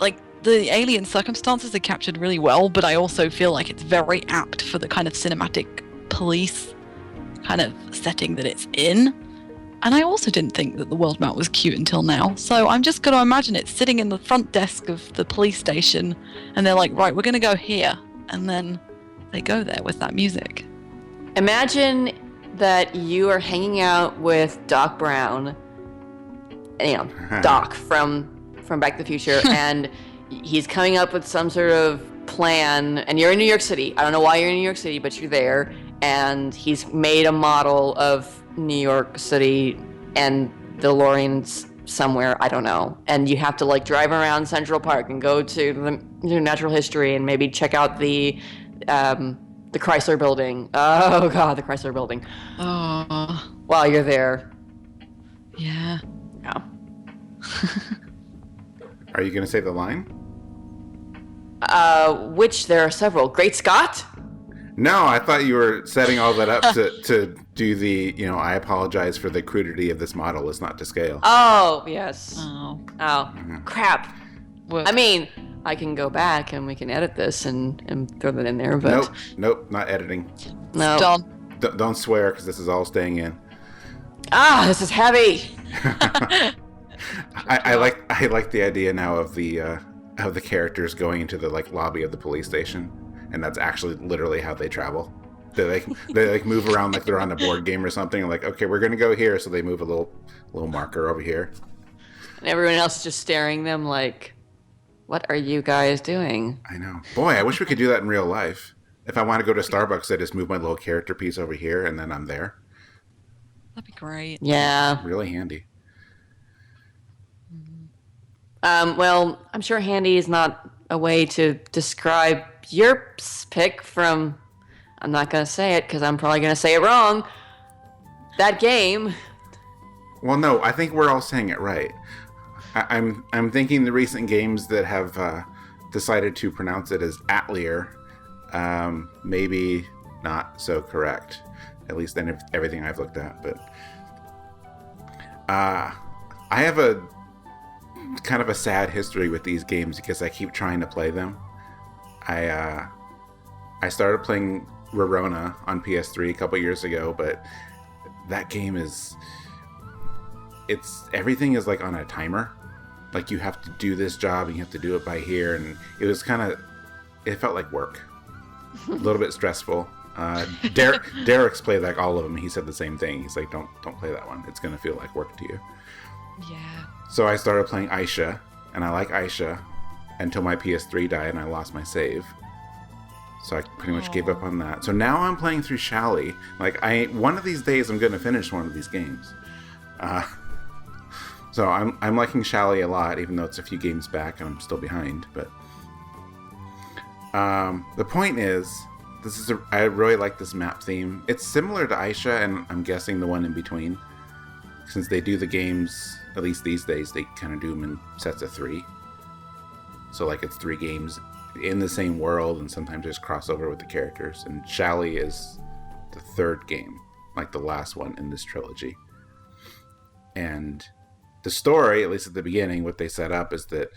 like the alien circumstances are captured really well, but I also feel like it's very apt for the kind of cinematic police kind of setting that it's in. And I also didn't think that the world map was cute until now. So I'm just going to imagine it sitting in the front desk of the police station, and they're like, right, we're going to go here. And then they go there with that music. Imagine that you are hanging out with Doc Brown, Doc from Back to the Future, and he's coming up with some sort of plan, and you're in New York City. I don't know why you're in New York City, but you're there, and he's made a model of New York City and the DeLorean's somewhere, I don't know. And you have to like drive around Central Park and go to the natural history and maybe check out the Chrysler building. Oh god, the Chrysler building. Oh. While you're there. Yeah. Yeah. Are you going to say the line? Which there are several. Great Scott? No, I thought you were setting all that up to do the, I apologize for the crudity of this model. It's not to scale. Oh, yes. Oh. Crap. What? I mean, I can go back and we can edit this and throw that in there, but... Nope, not editing. No. Done. Don't swear, because this is all staying in. This is heavy! I like the idea now of the characters going into the like lobby of the police station, and that's actually literally how they travel. They move around like they're on a board game or something. And like, okay, we're gonna go here, so they move a little marker over here. And everyone else is just staring them like, what are you guys doing? I know. Boy, I wish we could do that in real life. If I want to go to Starbucks, I just move my little character piece over here, and then I'm there. That'd be great. Yeah. Really handy. Well, I'm sure handy is not a way to describe your pick from... I'm not going to say it because I'm probably going to say it wrong. That game. Well, no, I think we're all saying it right. I'm thinking the recent games that have decided to pronounce it as Atelier, maybe not so correct, at least in everything I've looked at. But I have a kind of a sad history with these games because I keep trying to play them. I started playing Rarona on PS3 a couple years ago, but that game everything is like on a timer. Like you have to do this job and you have to do it by here, and it felt like work. A little bit stressful. Derek's played like all of them. He said the same thing. He's like, don't play that one. It's gonna feel like work to you. Yeah. So I started playing Aisha, and I like Aisha until my PS3 died and I lost my save. So I pretty much gave up on that. So now I'm playing through Shally. Like one of these days I'm gonna finish one of these games. So I'm liking Shally a lot, even though it's a few games back and I'm still behind. But the point is, I really like this map theme. It's similar to Aisha, and I'm guessing the one in between. Since they do the games, at least these days, they kind of do them in sets of 3. So like it's 3 games in the same world, and sometimes there's crossover with the characters. And Shally is the 3rd game, like the last one in this trilogy. And the story, at least at the beginning, what they set up is that,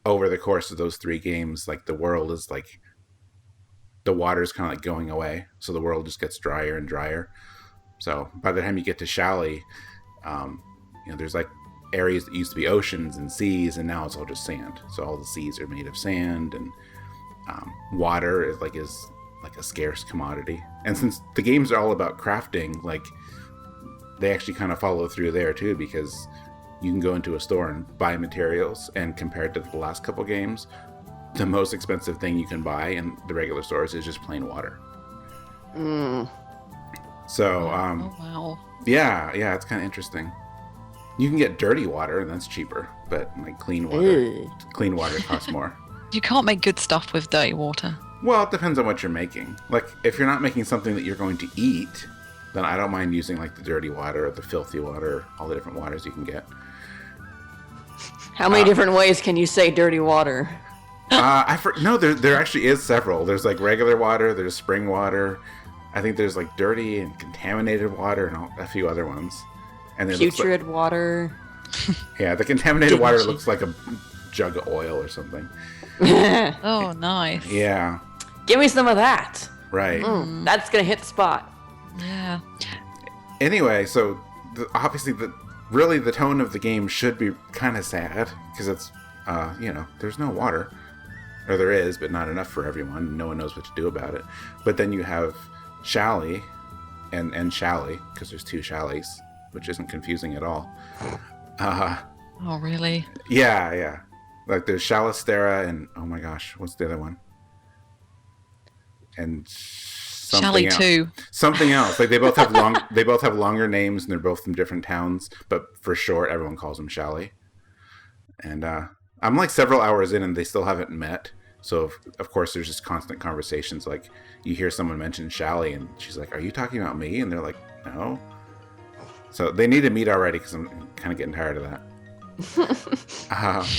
over the course of those 3 games, like the world is like, the water's kind of like going away. So the world just gets drier and drier. So by the time you get to Shally, there's like areas that used to be oceans and seas, and now it's all just sand. So all the seas are made of sand, and water is like a scarce commodity. And since the games are all about crafting, like they actually kind of follow through there too, because you can go into a store and buy materials, and compared to the last couple games, the most expensive thing you can buy in the regular stores is just plain water. So wow. yeah, it's kind of interesting. You can get dirty water, and that's cheaper, but like clean water costs more. You can't make good stuff with dirty water. Well, it depends on what you're making. Like, if you're not making something that you're going to eat, then I don't mind using like the dirty water or the filthy water, all the different waters you can get. How many different ways can you say dirty water? No, there actually is several. There's like regular water, there's spring water. I think there's like dirty and contaminated water and a few other ones. And putrid water. Yeah, the contaminated water looks like a jug of oil or something. Oh, nice. Yeah. Give me some of that. Right. That's going to hit the spot. Yeah. Anyway, so obviously the tone of the game should be kind of sad, because it's, there's no water. Or there is, but not enough for everyone. No one knows what to do about it. But then you have Shally and Shally, because there's 2 Shallys, which isn't confusing at all. Oh, really? Yeah. Like there's Shalistera and, oh my gosh, what's the other one? And Shally else. 2. Something else. Like they both have longer names, and they're both from different towns, but for short everyone calls them Shally. And I'm like several hours in and they still haven't met. So of course there's just constant conversations. Like you hear someone mention Shally and she's like, "Are you talking about me?" And they're like, "No." So they need to meet already, because I'm kind of getting tired of that.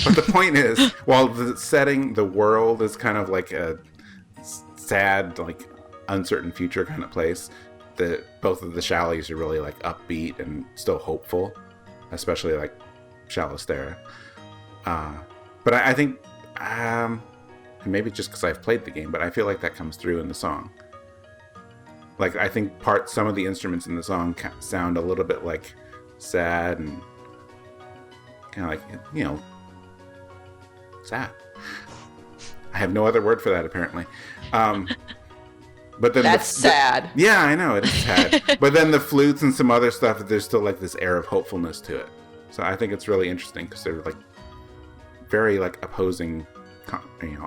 But the point is, while the world is kind of like a sad, like uncertain future kind of place, both of the Shallys are really like upbeat and still hopeful, especially like Shalistera. But I think, maybe just because I've played the game, but I feel like that comes through in the song. Like I think some of the instruments in the song sound a little bit like sad and kind of like, sad. I have no other word for that apparently. But then that's sad. Yeah, I know, it is sad. But then the flutes and some other stuff, there's still like this air of hopefulness to it. So I think it's really interesting, because they're like very like opposing,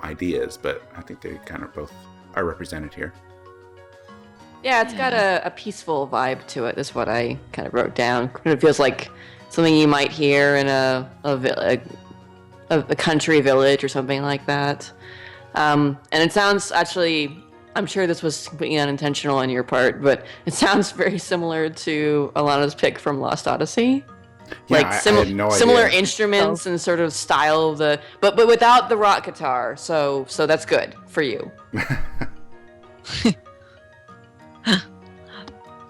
ideas, but I think they kind of both are represented here. Yeah, it's got a peaceful vibe to it. That's what I kind of wrote down. It feels like something you might hear in a country village or something like that. And it sounds, actually, I'm sure this was completely unintentional on your part, but it sounds very similar to Alana's pick from Lost Odyssey. Yeah, like I had no similar idea. instruments and sort of style of but without the rock guitar. So that's good for you.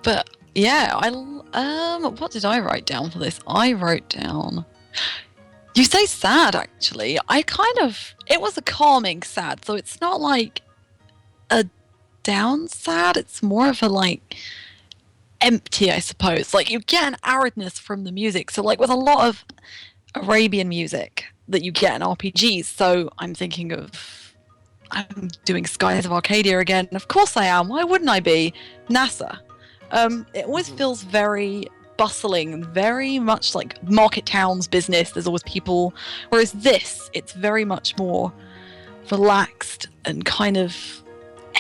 But yeah, what did I write down for this? I wrote down, you say sad, actually. It was a calming sad, so it's not like a down sad, it's more of a like empty, I suppose. Like you get an aridness from the music. So like with a lot of Arabian music that you get in RPGs, so I'm doing Skies of Arcadia again. Of course I am. Why wouldn't I be? NASA. It always feels very bustling, very much like market towns business. There's always people. Whereas this, it's very much more relaxed and kind of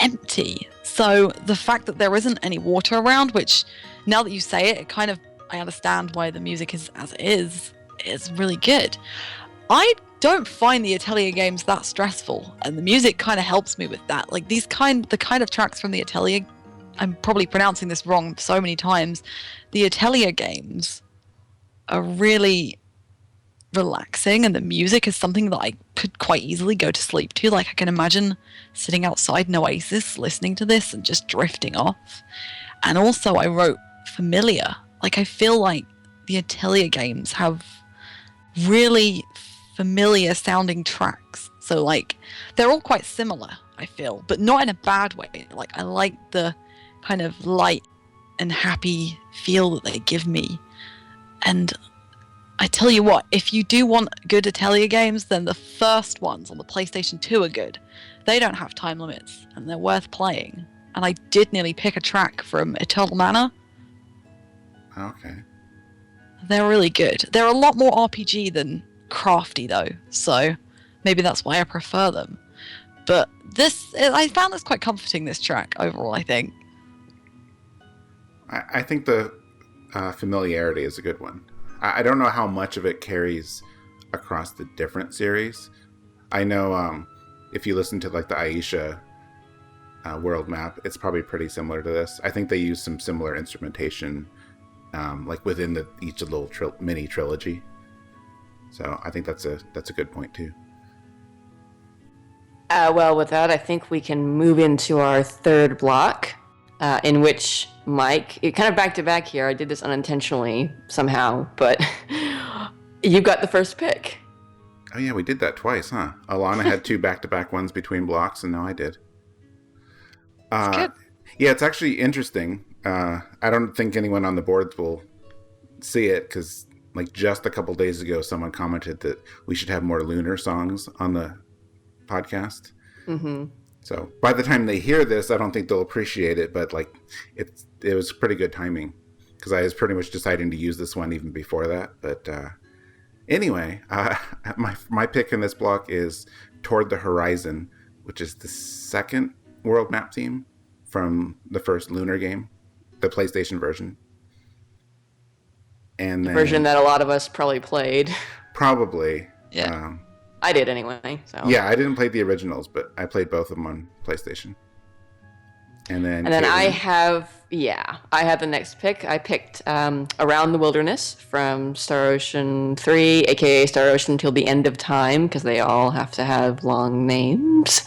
empty. So the fact that there isn't any water around, which now that you say it, I understand why the music is as it is really good. I don't find the Atelier games that stressful, and the music kind of helps me with that. Like the kind of tracks from the Atelier, I'm probably pronouncing this wrong so many times. The Atelier games are really relaxing, and the music is something that I could quite easily go to sleep to. Like I can imagine sitting outside an oasis listening to this and just drifting off. And also I wrote familiar. Like I feel like the Atelier games have really familiar sounding tracks. So like they're all quite similar, I feel, but not in a bad way. Like I like the kind of light and happy feel that they give me. And I tell you what, if you do want good Atelier games, then the first ones on the PlayStation 2 are good. They don't have time limits, and they're worth playing. And I did nearly pick a track from Eternal Manor. Okay. They're really good. They're a lot more RPG than crafty, though, so maybe that's why I prefer them. But I found this quite comforting, this track, overall, I think. I think the familiarity is a good one. I don't know how much of it carries across the different series. I know if you listen to like the Aisha world map, it's probably pretty similar to this. I think they use some similar instrumentation like within each little mini trilogy. So I think that's a good point too. Well, with that, I think we can move into our third block, in which Mike, kind of back to back here. I did this unintentionally somehow, but you got the first pick. Oh yeah, we did that twice, huh? Alana had 2 back-to-back ones between blocks, and now I did. That's good. Yeah, it's actually interesting. I don't think anyone on the boards will see it because, like, just a couple days ago, someone commented that we should have more lunar songs on the podcast. Mm-hmm. So by the time they hear this, I don't think they'll appreciate it. But like, it was pretty good timing because I was pretty much deciding to use this one even before that. But anyway, my pick in this block is Toward the Horizon, which is the second world map theme from the first Lunar game, the PlayStation version. And the version that a lot of us probably played. Probably. Yeah. I did anyway. So. Yeah, I didn't play the originals, but I played both of them on PlayStation. And then I have the next pick. I picked Around the Wilderness from Star Ocean 3, aka Star Ocean Till the End of Time, because they all have to have long names.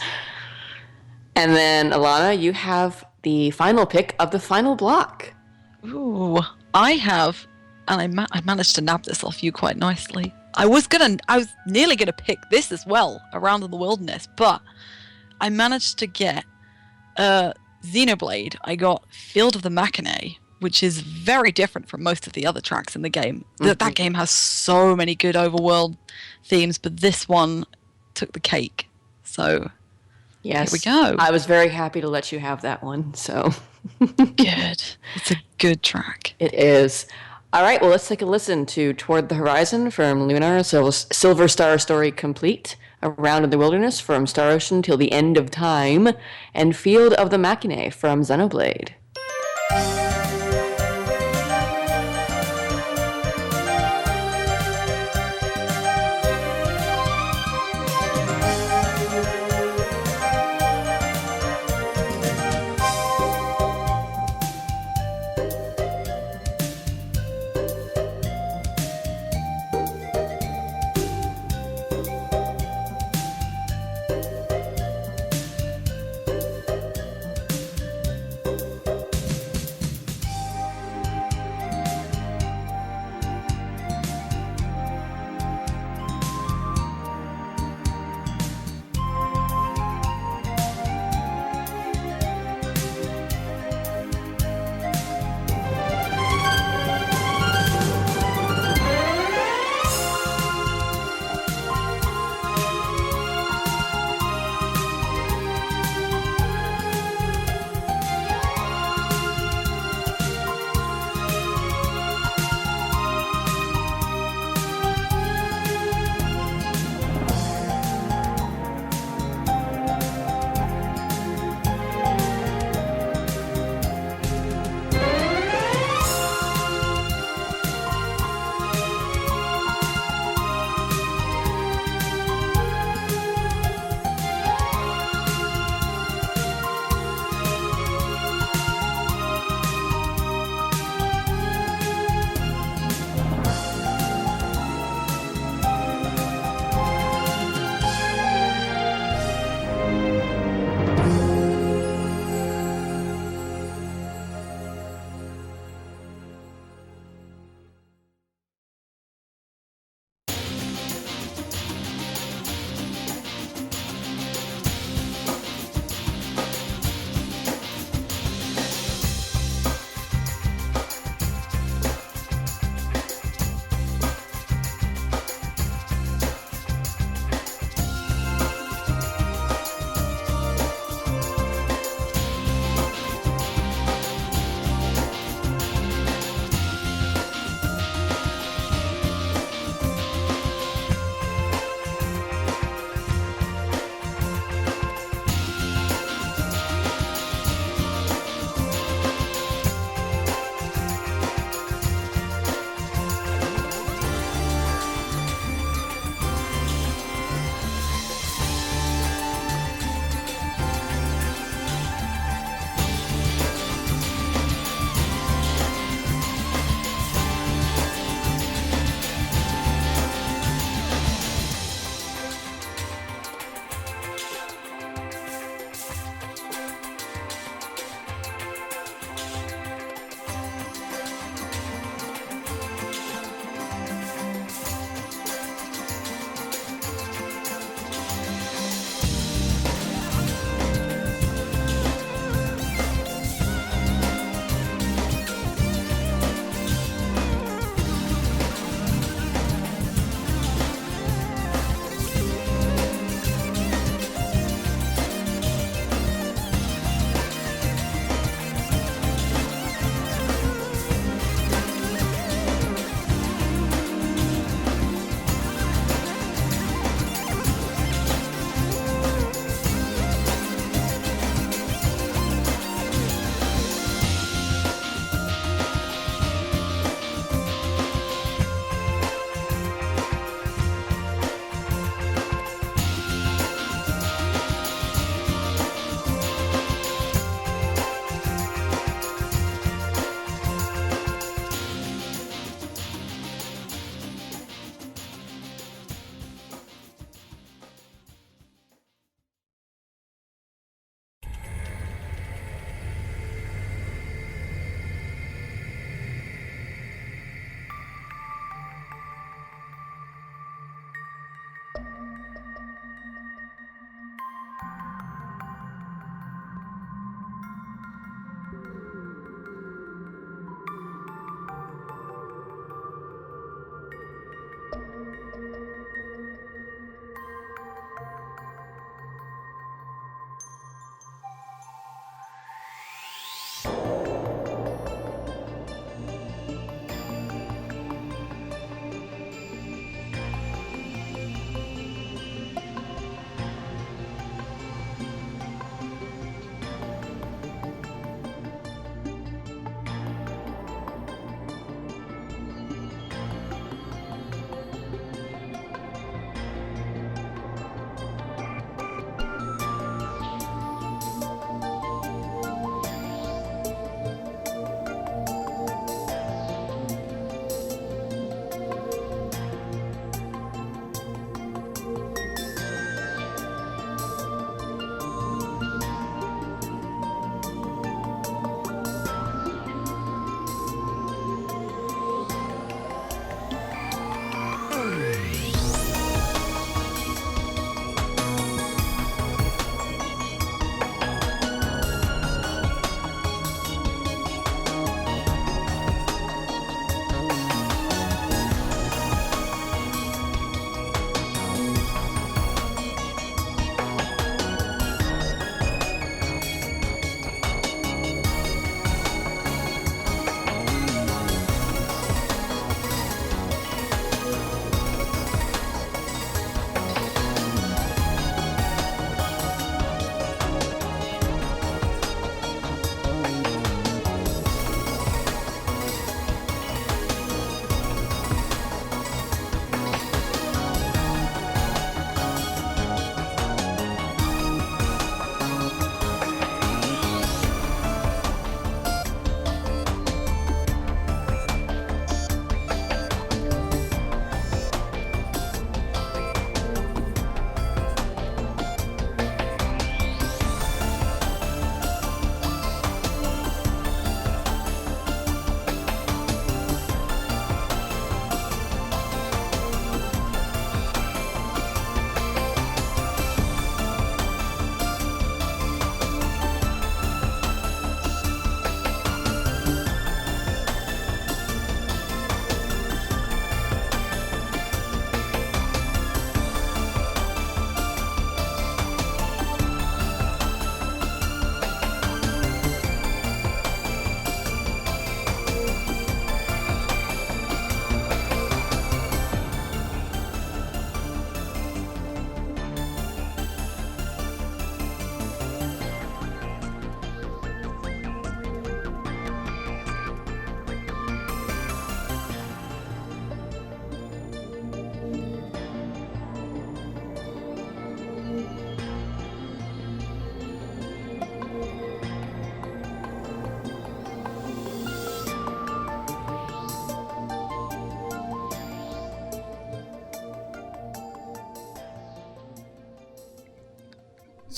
And then, Alana, you have the final pick of the final block. Ooh, I have, and I managed to nab this off you quite nicely. I was nearly gonna pick this as well, Around in the Wilderness, but I managed to get Xenoblade. I got Field of the Machinae, which is very different from most of the other tracks in the game. Mm-hmm. That game has so many good overworld themes, but this one took the cake. So yes, here we go. I was very happy to let you have that one. So good. It's a good track. It is. All right, well, let's take a listen to Toward the Horizon from Lunar, Silver Star Story Complete, Around in the Wilderness from Star Ocean Till the End of Time, and Field of the Machinae from Xenoblade.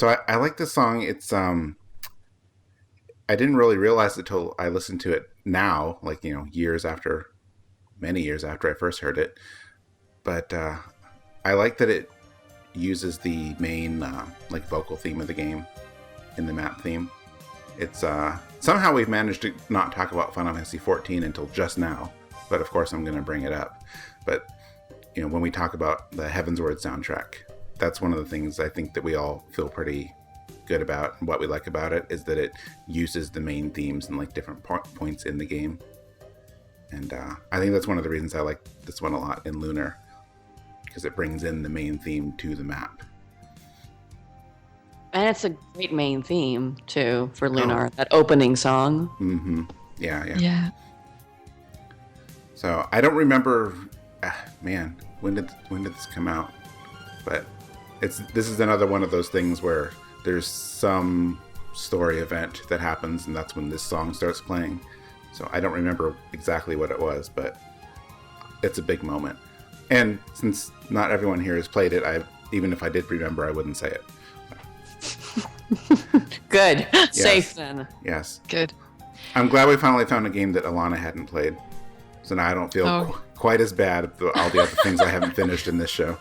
So I like this song. It's I didn't really realize it till I listened to it now, like many years after I first heard it. But I like that it uses the main like vocal theme of the game in the map theme. It's somehow we've managed to not talk about Final Fantasy XIV until just now, but of course I'm going to bring it up. But when we talk about the Heavensward soundtrack, that's one of the things I think that we all feel pretty good about, and what we like about it is that it uses the main themes in like different points in the game. And I think that's one of the reasons I like this one a lot in Lunar, because it brings in the main theme to the map. And it's a great main theme too for Lunar, that opening song. Mm-hmm. Yeah. Yeah. So I don't remember, man, when did this come out? But this is another one of those things where there's some story event that happens, and that's when this song starts playing. So I don't remember exactly what it was, but it's a big moment. And since not everyone here has played it, even if I did remember, I wouldn't say it. Good. Yes. Safe then. Yes. Good. I'm glad we finally found a game that Alana hadn't played. So now I don't feel quite as bad about all the other things I haven't finished in this show.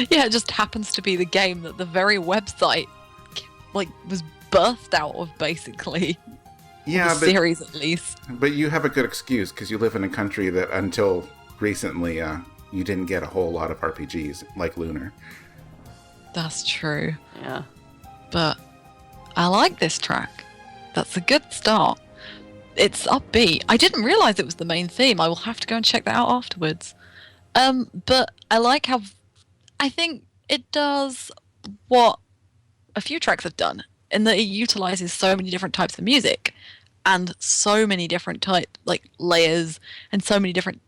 Yeah, it just happens to be the game that the very website was birthed out of, basically. Yeah, the series at least. But you have a good excuse, because you live in a country that until recently you didn't get a whole lot of RPGs like Lunar. That's true. Yeah. But I like this track. That's a good start. It's upbeat. I didn't realize it was the main theme. I will have to go and check that out afterwards. But I like how I think it does what a few tracks have done, in that it utilizes so many different types of music and so many different layers and so many different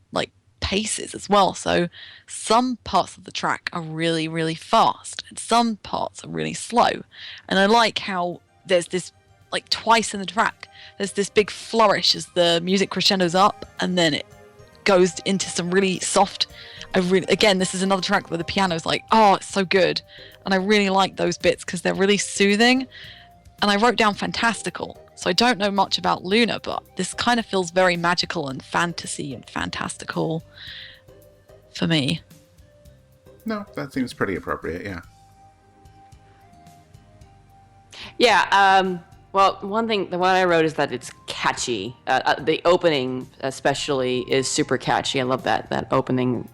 paces as well. So some parts of the track are really, really fast and some parts are really slow. And I like how there's this, twice in the track, there's this big flourish as the music crescendos up, and then it goes into some really soft. Again, this is another track where the piano's it's so good. And I really like those bits because they're really soothing. And I wrote down fantastical. So I don't know much about Luna, but this kind of feels very magical and fantasy and fantastical for me. No, that seems pretty appropriate, yeah. Yeah, well, one thing, the one I wrote is that it's catchy. The opening especially is super catchy. I love that opening.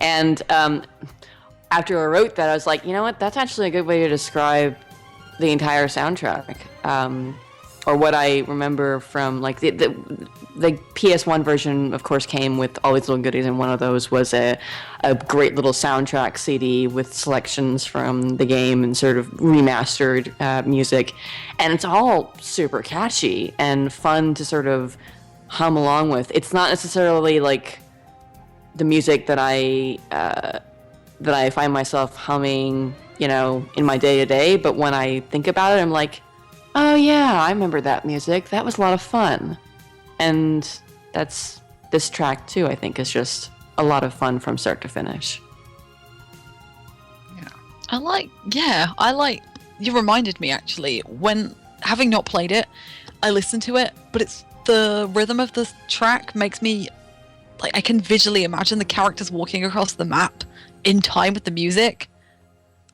And after I wrote that, I was like, you know what? That's actually a good way to describe the entire soundtrack. Or what I remember from the PS1 version, of course, came with all these little goodies, and one of those was a great little soundtrack CD with selections from the game and sort of remastered music. And it's all super catchy and fun to sort of hum along with. It's not necessarily the music that I find myself humming, in my day-to-day, but when I think about it, I'm like, oh yeah, I remember that music. That was a lot of fun. And that's this track too, I think, is just a lot of fun from start to finish. Yeah. I like, you reminded me actually, when, having not played it, I listened to it, but it's the rhythm of the track makes me, I can visually imagine the characters walking across the map in time with the music.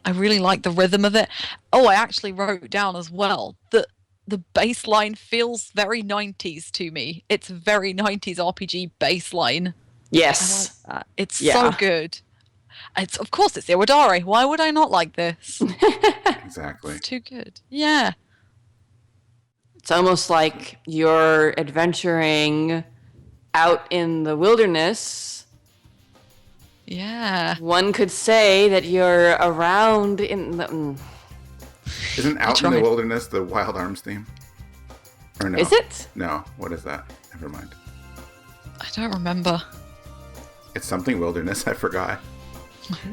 I really like the rhythm of it. Oh, I actually wrote down as well that the bass line feels very 90s to me. It's a very 90s RPG bass line. Yes. It's so good. It's Iwadare. Why would I not like this? Exactly. It's too good. Yeah. It's almost like you're adventuring out in the wilderness. Yeah. One could say that you're around in the... Isn't Out in the Wilderness the Wild Arms theme? Or no? Is it? No. What is that? Never mind. I don't remember. It's something wilderness. I forgot.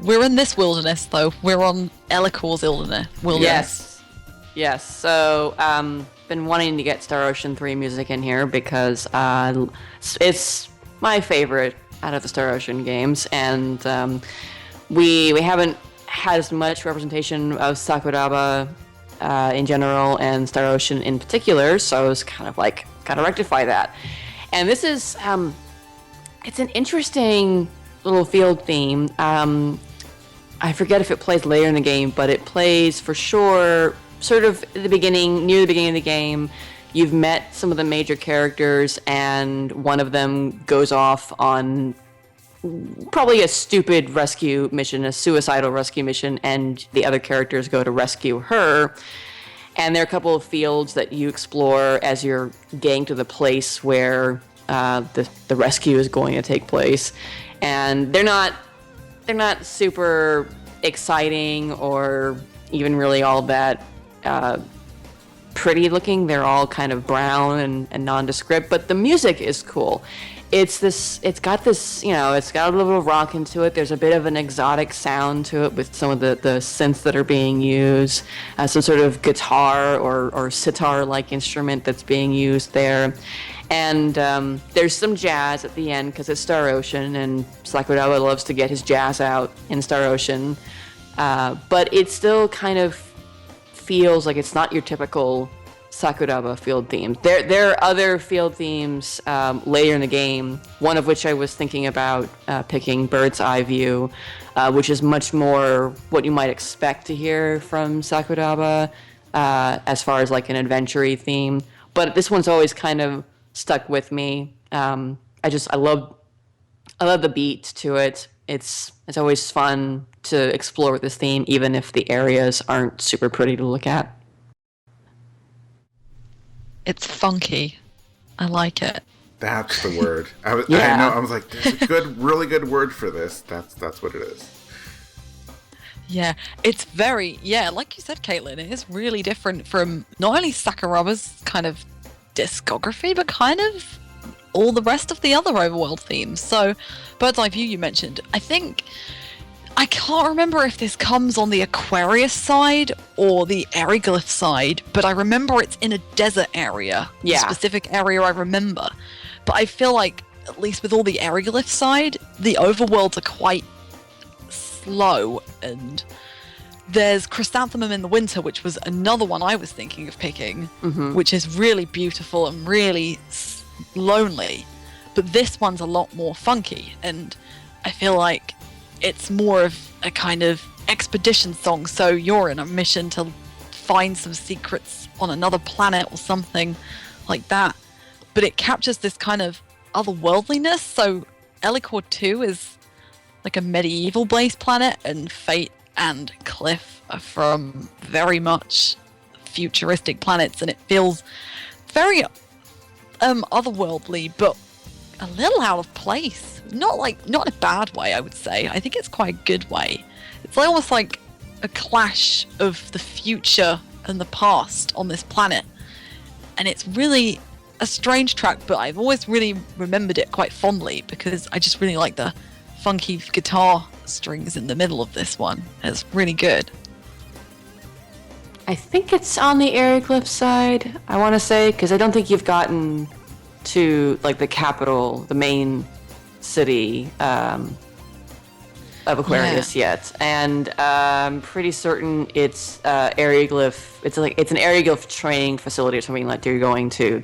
We're in this wilderness, though. We're on Elicor's wilderness. Yes. So, been wanting to get Star Ocean 3 music in here because it's my favorite out of the Star Ocean games, and we haven't had as much representation of Sakuraba in general and Star Ocean in particular. So I was kind of like, gotta rectify that. And this is, it's an interesting little field theme. I forget if it plays later in the game, but it plays for sure sort of at the beginning, near the beginning of the game. You've met some of the major characters, and one of them goes off on probably a stupid rescue mission, a suicidal rescue mission, and the other characters go to rescue her. And there are a couple of fields that you explore as you're getting to the place where the rescue is going to take place. And they're not super exciting or even really all that pretty looking. They're all kind of brown and nondescript, but the music is cool. It's got this, it's got a little rock into it. There's a bit of an exotic sound to it with some of the synths that are being used, some sort of guitar or sitar-like instrument that's being used there. And there's some jazz at the end because it's Star Ocean, and Sakuraba loves to get his jazz out in Star Ocean. But it still kind of feels like it's not your typical Sakuraba field theme. There are other field themes later in the game, one of which I was thinking about picking Bird's Eye View, which is much more what you might expect to hear from Sakuraba as far as like an adventure-y theme. But this one's always kind of stuck with me. I love the beat to it. It's always fun to explore this theme, even if the areas aren't super pretty to look at. It's funky. I like it. That's the word. I was like, there's a really good word for this. That's what it is. Yeah, it's very, like you said, Caitlin, it is really different from not only Sakuraba's kind of discography, but kind of all the rest of the other overworld themes. So, Bird's Eye View you mentioned. I can't remember if this comes on the Aquarius side or the Aryglyph side, but I remember it's in a desert area. Yeah. A specific area I remember. But I feel like, at least with all the Aryglyph side, the overworlds are quite slow, and there's Chrysanthemum in the Winter, which was another one I was thinking of picking, which is really beautiful and really lonely. But this one's a lot more funky, and I feel like it's more of a kind of expedition song, so you're in a mission to find some secrets on another planet or something like that. But it captures this kind of otherworldliness, so Elicor 2 is like a medieval-based planet, and Fate and Cliff are from very much futuristic planets, and it feels very otherworldly, but a little out of place. Not in a bad way, I would say. I think it's quite a good way. It's almost like a clash of the future and the past on this planet. And it's really a strange track, but I've always really remembered it quite fondly because I just really like the funky guitar strings in the middle of this one. It's really good. I think it's on the Aryglyph side, I want to say, because I don't think you've gotten to like the capital, the main city of Aquarius yet, and I'm pretty certain it's Aryglyph. It's an Aryglyph training facility or something like you're going to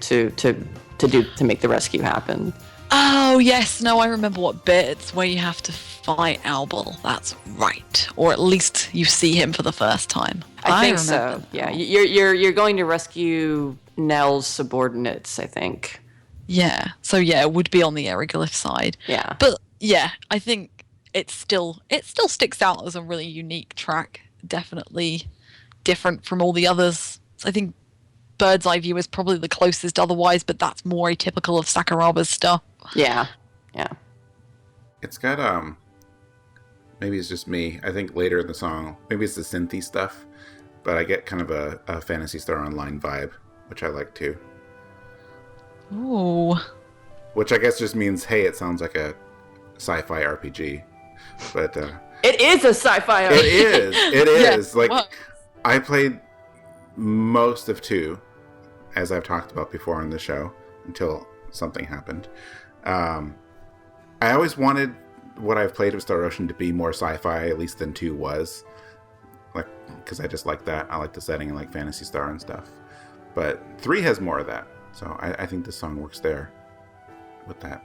make the rescue happen. Oh yes, no, I remember what bit. It's where you have to fight Albel. That's right, or at least you see him for the first time. I think so. Yeah, you're going to rescue Nell's subordinates, I think. Yeah, so yeah, it would be on the Aryglyph side. Yeah. But yeah, I think it still sticks out as a really unique track. Definitely different from all the others. So I think Bird's Eye View is probably the closest otherwise, but that's more atypical of Sakuraba's stuff. Yeah. It's got, maybe it's just me. I think later in the song, maybe it's the synthy stuff, but I get kind of a Phantasy Star Online vibe, which I like too. Ooh. Which I guess just means, hey, it sounds like a sci-fi RPG. But it is a sci-fi RPG. It is. Yeah, like, what? I played most of 2, as I've talked about before on the show, until something happened. I always wanted what I've played with Star Ocean to be more sci-fi, at least than 2 was. like because I just like that. I like the setting and like Phantasy Star and stuff. But 3 has more of that, so I think this song works there with that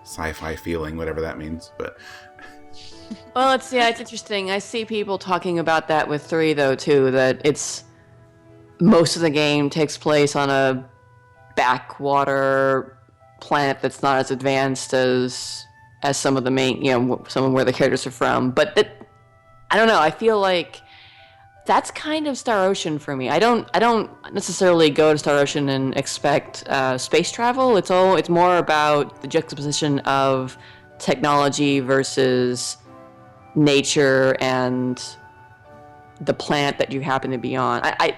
sci-fi feeling, whatever that means. But Well, it's interesting. I see people talking about that with 3 though too. That it's most of the game takes place on a backwater planet that's not as advanced as some of the main, some of where the characters are from. But I don't know. I feel like that's kind of Star Ocean for me. I don't necessarily go to Star Ocean and expect space travel. It's more about the juxtaposition of technology versus nature and the planet that you happen to be on. I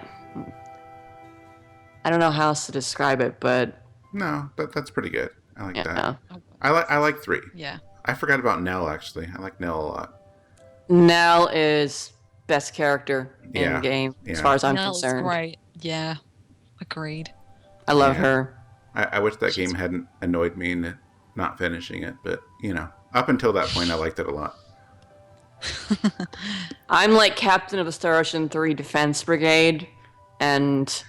don't know how else to describe it, but no, that's pretty good. I like that. No. I like 3. Yeah. I forgot about Nell, actually. I like Nell a lot. Nell is best character in the game, as far as I'm Nell's concerned. great. Yeah. Agreed. I love her. I wish that game hadn't annoyed me into not finishing it, but, up until that point, I liked it a lot. I'm like captain of the Star Ocean 3 Defense Brigade, and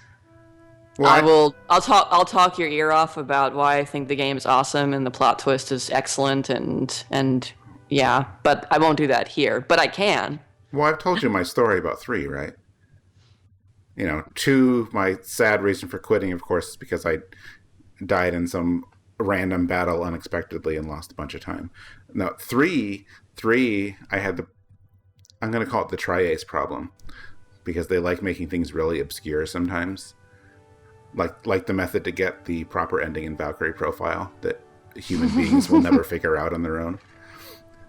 Well, I'll talk your ear off about why I think the game is awesome and the plot twist is excellent and yeah, but I won't do that here. But I can. Well, I've told you my story about 3, right? 2, my sad reason for quitting, of course, is because I died in some random battle unexpectedly and lost a bunch of time. Now, 3, I had I'm going to call it the triace problem, because they like making things really obscure sometimes. Like the method to get the proper ending in Valkyrie Profile that human beings will never figure out on their own.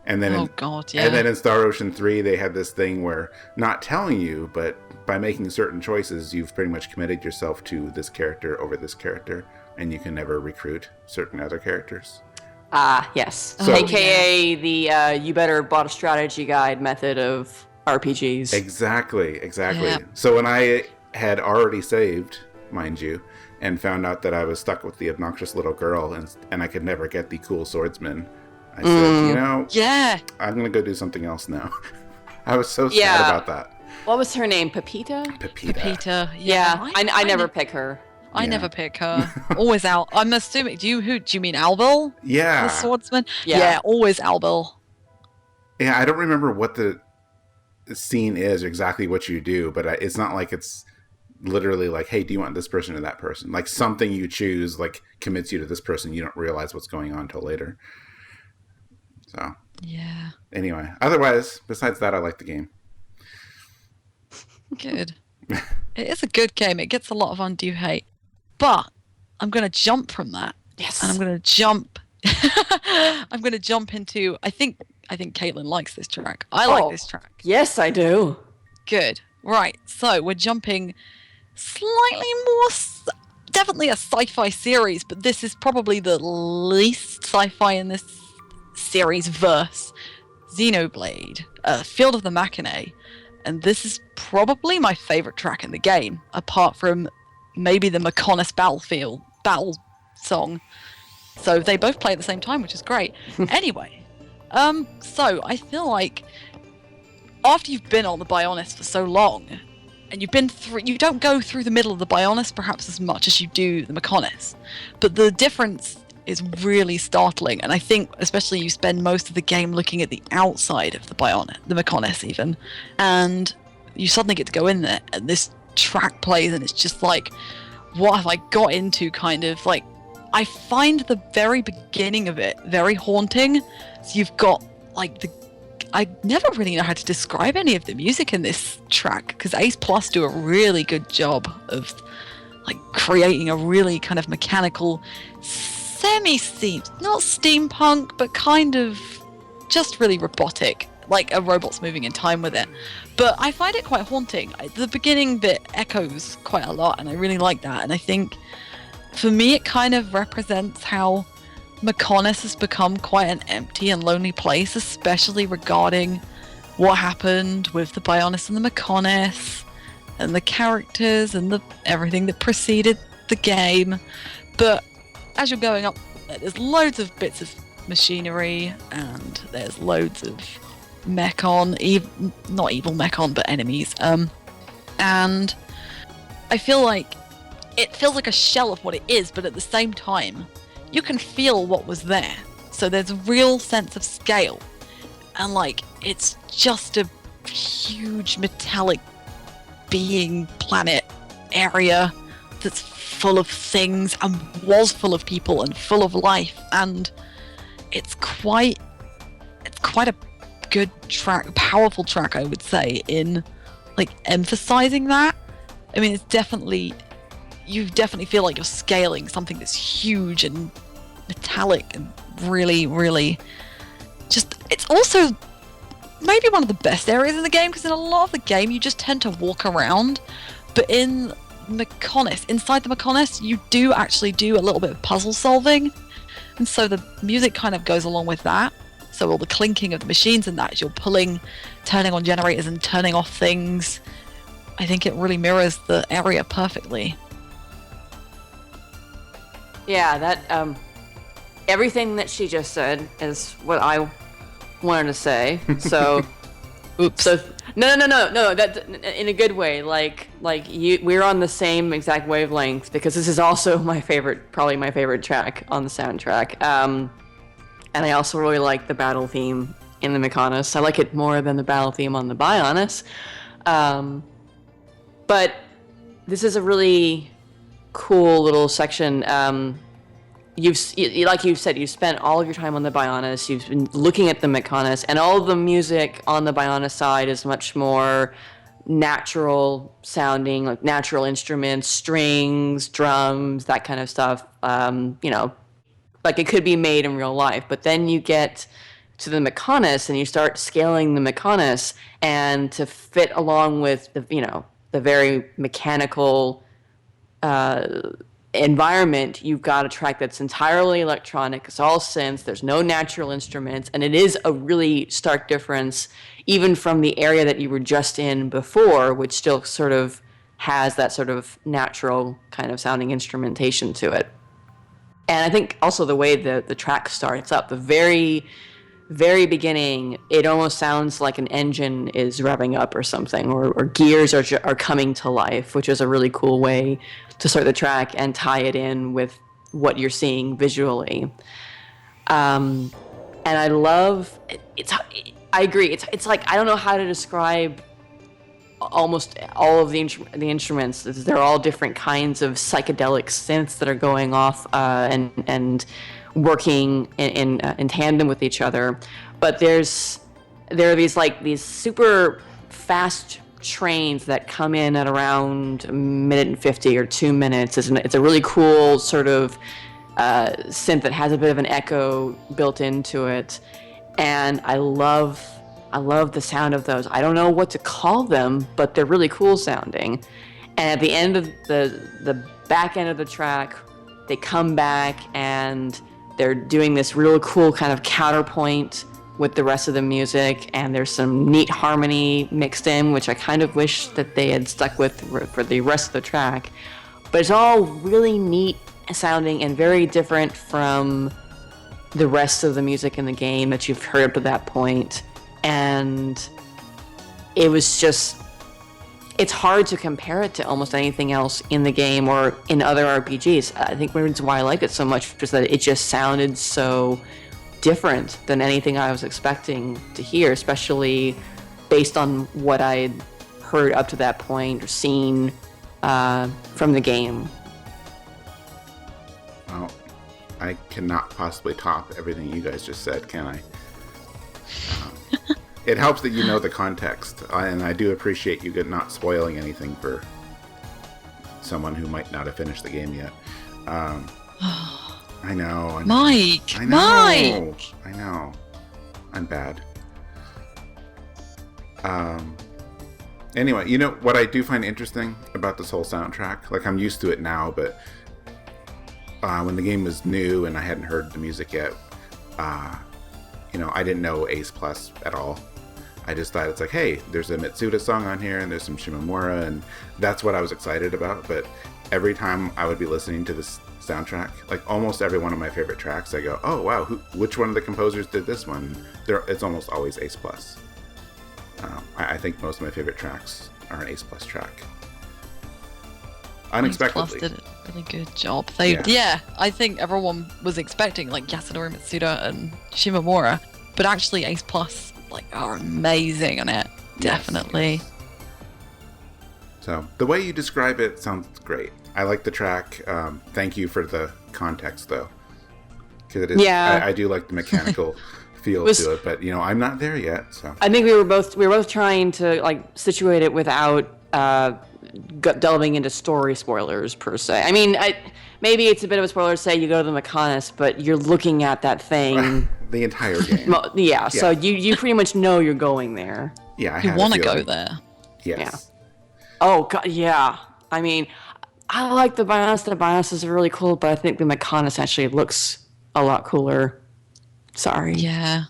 And then And then in Star Ocean 3, they had this thing where, not telling you, but by making certain choices, you've pretty much committed yourself to this character over this character, and you can never recruit certain other characters. Yes. So, AKA the you better bought a strategy guide method of RPGs. Exactly. Yeah. So when I had already saved, mind you, and found out that I was stuck with the obnoxious little girl and I could never get the cool swordsman, I said, Yeah. I'm going to go do something else now. I was so sad about that. What was her name? Pepita? Pepita. Yeah. I never pick her. I never pick her. Always Al. I'm assuming. Do you mean Albel? Yeah. The swordsman? Yeah. Always Albel. Yeah, I don't remember what the scene is, exactly what you do, but it's not like it's literally like, hey, do you want this person or that person? Like something you choose like commits you to this person. You don't realize what's going on until later. So Yeah. Anyway, otherwise, besides that, I like the game. Good. It is a good game. It gets a lot of undue hate. But I'm going to jump from that. Yes. And I'm going to jump. I'm going to jump into. I think Caitlin likes this track. I like this track. Yes, I do. Good. Right. So we're jumping slightly more. Definitely a sci-fi series, but this is probably the least sci-fi in this series verse. Xenoblade, Field of the Machinae, and this is probably my favorite track in the game, apart from maybe the Mechonis battle song. So they both play at the same time, which is great. Anyway, so I feel like after you've been on the Bionis for so long, and you don't go through the middle of the Bionis perhaps as much as you do the Mechonis, but the difference is really startling, and I think especially you spend most of the game looking at the outside of the Mechonis even, and you suddenly get to go in there, and this track plays, and it's just like, what have I got into, kind of like. I find the very beginning of it very haunting. So you've got like I never really know how to describe any of the music in this track, because Ace Plus do a really good job of like creating a really kind of mechanical not steampunk, but kind of just really robotic, like a robot's moving in time with it. But I find it quite haunting. The beginning bit echoes quite a lot, and I really like that. And I think for me it kind of represents how Mechonis has become quite an empty and lonely place, especially regarding what happened with the Bionis and the Mechonis and the characters and everything that preceded the game. But as you're going up, there's loads of bits of machinery, and there's loads of mechon, not evil mechon, but enemies. And I feel like it feels like a shell of what it is, but at the same time, you can feel what was there. So there's a real sense of scale. And like, it's just a huge metallic being planet area that's full of things and was full of people and full of life. And it's quite a good track, powerful track, I would say, in like emphasizing that. I mean, it's definitely, you definitely feel like you're scaling something that's huge and metallic and really, really just, it's also maybe one of the best areas in the game, because in a lot of the game you just tend to walk around, but in Mechonis, inside the Mechonis, you do actually do a little bit of puzzle solving, and so the music kind of goes along with that. So all the clinking of the machines and that, as you're pulling, turning on generators and turning off things, I think it really mirrors the area perfectly. Yeah, that everything that she just said is what I wanted to say. So, Oops. so no. That in a good way. Like we're on the same exact wavelength, because this is also probably my favorite track on the soundtrack. And I also really like the battle theme in the Mechonis. I like it more than the battle theme on the Bionis. But this is a really cool little section. Like you said, you've spent all of your time on the Bionis. You've been looking at the Mechonis, and all of the music on the Bionis side is much more natural sounding, like natural instruments, strings, drums, that kind of stuff. Like it could be made in real life. But then you get to the Mechonis and you start scaling the Mechonis, and to fit along with the very mechanical environment, you've got a track that's entirely electronic. It's all synths. There's no natural instruments, and it is a really stark difference, even from the area that you were just in before, which still sort of has that sort of natural kind of sounding instrumentation to it. And I think also the way the track starts up, the very, very beginning, it almost sounds like an engine is revving up or something, or gears are coming to life, which is a really cool way to start the track and tie it in with what you're seeing visually. And I love it's. I agree. It's like, I don't know how to describe almost all of the instruments. They're all different kinds of psychedelic synths that are going off and working in tandem with each other. But there are these super fast trains that come in at around a minute and 50 or 2 minutes. It's a really cool sort of synth that has a bit of an echo built into it, and I love the sound of those. I don't know what to call them, but they're really cool sounding. And at the end of the back end of the track, they come back and they're doing this real cool kind of counterpoint with the rest of the music, and there's some neat harmony mixed in, which I kind of wish that they had stuck with for the rest of the track. But it's all really neat sounding and very different from the rest of the music in the game that you've heard up to that point. And it was just, it's hard to compare it to almost anything else in the game or in other RPGs. I think one reason why I liked it so much was that it just sounded so different than anything I was expecting to hear, especially based on what I'd heard up to that point or seen from the game. Well, I cannot possibly top everything you guys just said, can I? It helps that you know the context, and I do appreciate you not spoiling anything for someone who might not have finished the game yet. I know. Mike! I know. I know. I'm bad. Anyway, you know what I do find interesting about this whole soundtrack? Like, I'm used to it now, but when the game was new and I hadn't heard the music yet, I didn't know Ace Plus at all. I just thought it's like, hey, there's a Mitsuda song on here and there's some Shimomura, and that's what I was excited about. But every time I would be listening to this soundtrack, like almost every one of my favorite tracks, I go, oh wow, which one of the composers did this one? It's almost always Ace Plus. I think most of my favorite tracks are an Ace Plus track. Unexpectedly. Ace Plus did a really good job. I think everyone was expecting like Yasunori Mitsuda and Shimomura, but actually Ace Plus are amazing on it. Definitely. Yes. So the way you describe it sounds great. I like the track. Thank you for the context, though, because it is. Yeah. I do like the mechanical feel to it, but I'm not there yet. So I think we were both trying to situate it without delving into story spoilers per se. I mean, maybe it's a bit of a spoiler to say you go to the Mechonis, but you're looking at that thing the entire game. Yeah. So you pretty much know you're going there. Yeah, you want to go there. Yes. Yeah. Oh God, yeah. I mean, I like the Bionis. The Bionis is really cool, but I think the Mechonis actually looks a lot cooler. Sorry. Yeah.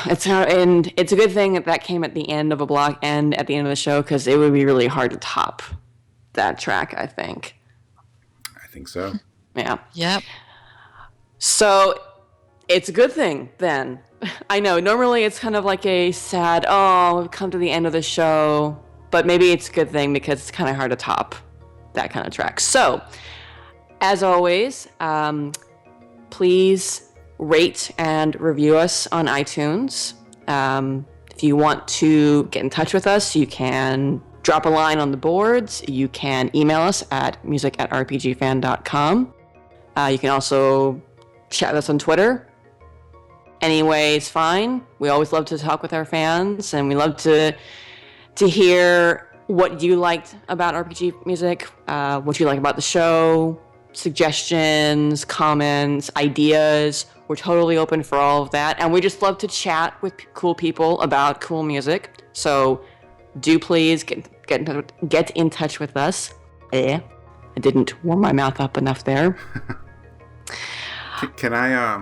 It's a good thing that came at the end of a block and at the end of the show, because it would be really hard to top that track, I think. I think so. Yeah. Yep. So it's a good thing then. I know normally it's kind of like a sad, we've come to the end of the show, but maybe it's a good thing because it's kind of hard to top that kind of track. So as always, please rate and review us on iTunes. If you want to get in touch with us, you can drop a line on the boards. You can email us at music@rpgfan.com. You can also chat with us on Twitter. Any way is fine. We always love to talk with our fans, and we love to hear what you liked about RPG music, what you like about the show, suggestions, comments, ideas. We're totally open for all of that, and we just love to chat with cool people about cool music. So do please get in touch with us. I didn't warm my mouth up enough there. Can I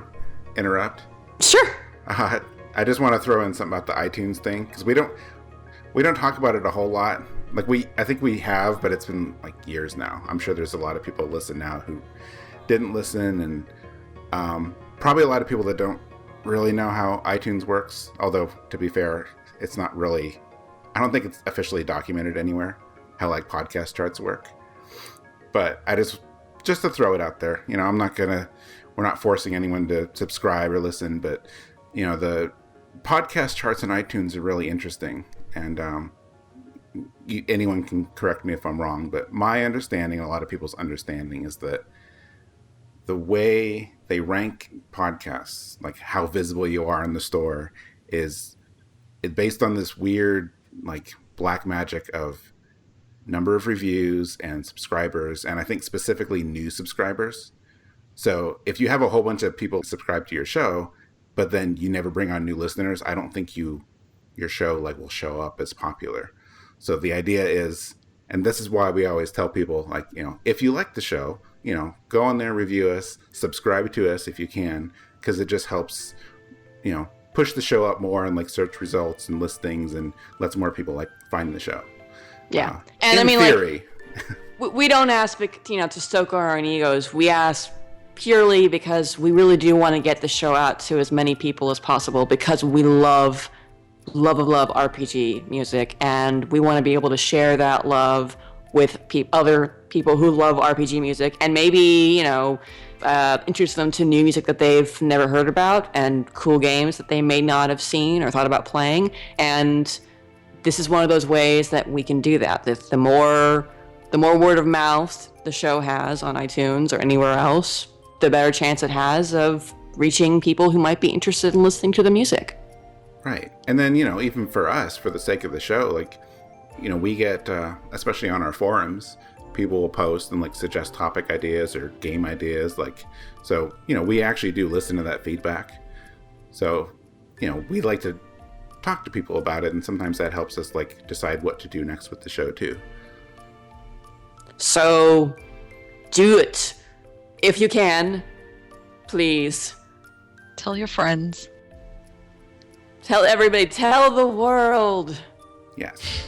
interrupt? Sure. I just want to throw in something about the iTunes thing, because we don't talk about it a whole lot. I think we have, but it's been years now. I'm sure there's a lot of people who listen now who didn't listen, and probably a lot of people that don't really know how iTunes works. Although, to be fair, it's not really. I don't think it's officially documented anywhere how podcast charts work. But I just to throw it out there. We're not forcing anyone to subscribe or listen, but the podcast charts on iTunes are really interesting, and anyone can correct me if I'm wrong, but my understanding, a lot of people's understanding, is that the way they rank podcasts, how visible you are in the store, is based on this weird black magic of number of reviews and subscribers, and I think specifically new subscribers. So if you have a whole bunch of people subscribe to your show, but then you never bring on new listeners, I don't think your show will show up as popular. So the idea is, and this is why we always tell people, if you like the show, go on there, review us, subscribe to us if you can, because it just helps, push the show up more in search results and listings, and lets more people find the show. Yeah. And in theory, we don't ask, to stoke our own egos. We ask purely because we really do want to get the show out to as many people as possible, because we love RPG music, and we want to be able to share that love with other people who love RPG music, and maybe introduce them to new music that they've never heard about, and cool games that they may not have seen or thought about playing. And this is one of those ways that we can do that. The more word of mouth the show has on iTunes or anywhere else, the better chance it has of reaching people who might be interested in listening to the music. Right. And then, even for us, for the sake of the show, we get, especially on our forums, people will post and suggest topic ideas or game ideas. So, we actually do listen to that feedback. So, we like to talk to people about it, and sometimes that helps us decide what to do next with the show too. So do it. If you can, please. Tell your friends. Tell everybody. Tell the world. Yes.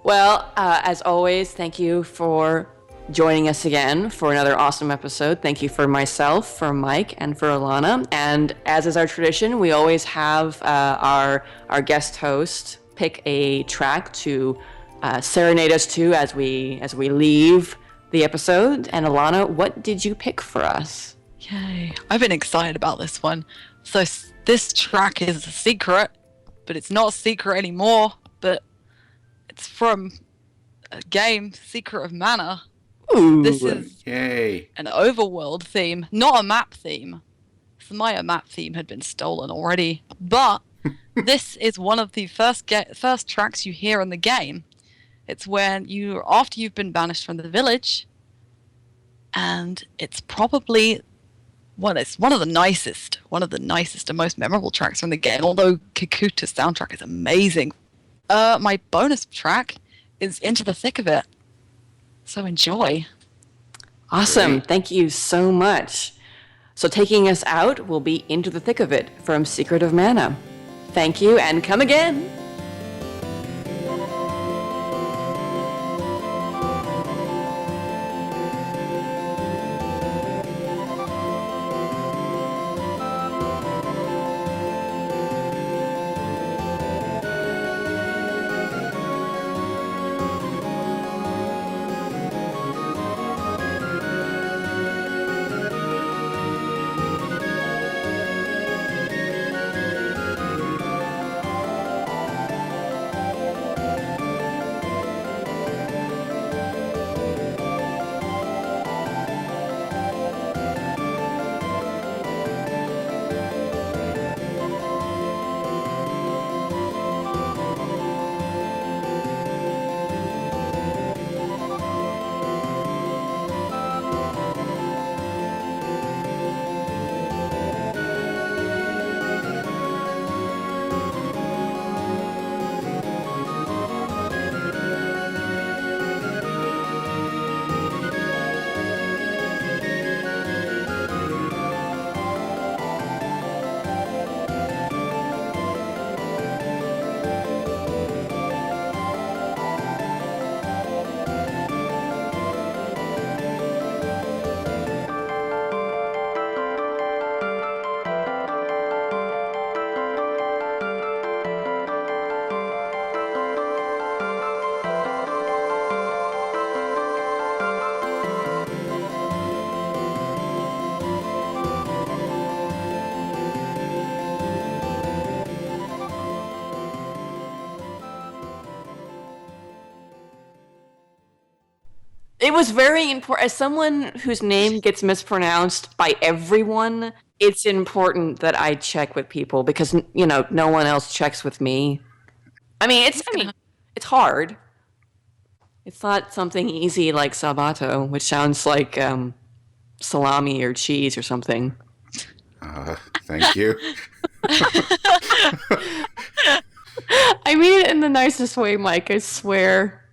Well, as always, thank you for joining us again for another awesome episode. Thank you for myself, for Mike, and for Alana. And as is our tradition, we always have our guest host pick a track to serenade us to as we leave the episode. And Alana, what did you pick for us? Yay. I've been excited about this one. So this track is a secret, but it's not a secret anymore, but it's from a game, Secret of Mana. Ooh. This is Yay. an overworld theme, not a map theme. So my map theme had been stolen already, but this is one of the first tracks you hear in the game. It's when after you've been banished from the village, and it's probably one of the nicest and most memorable tracks from the game. Although Kikuta's soundtrack is amazing. My bonus track is Into the Thick of It. So enjoy. Awesome. Great. Thank you so much. So taking us out will be Into the Thick of It from Secret of Mana. Thank you, and come again. It was very important. As someone whose name gets mispronounced by everyone, it's important that I check with people because, no one else checks with me. It's hard. It's not something easy like Salbato, which sounds like salami or cheese or something. Thank you. I mean it in the nicest way, Mike, I swear.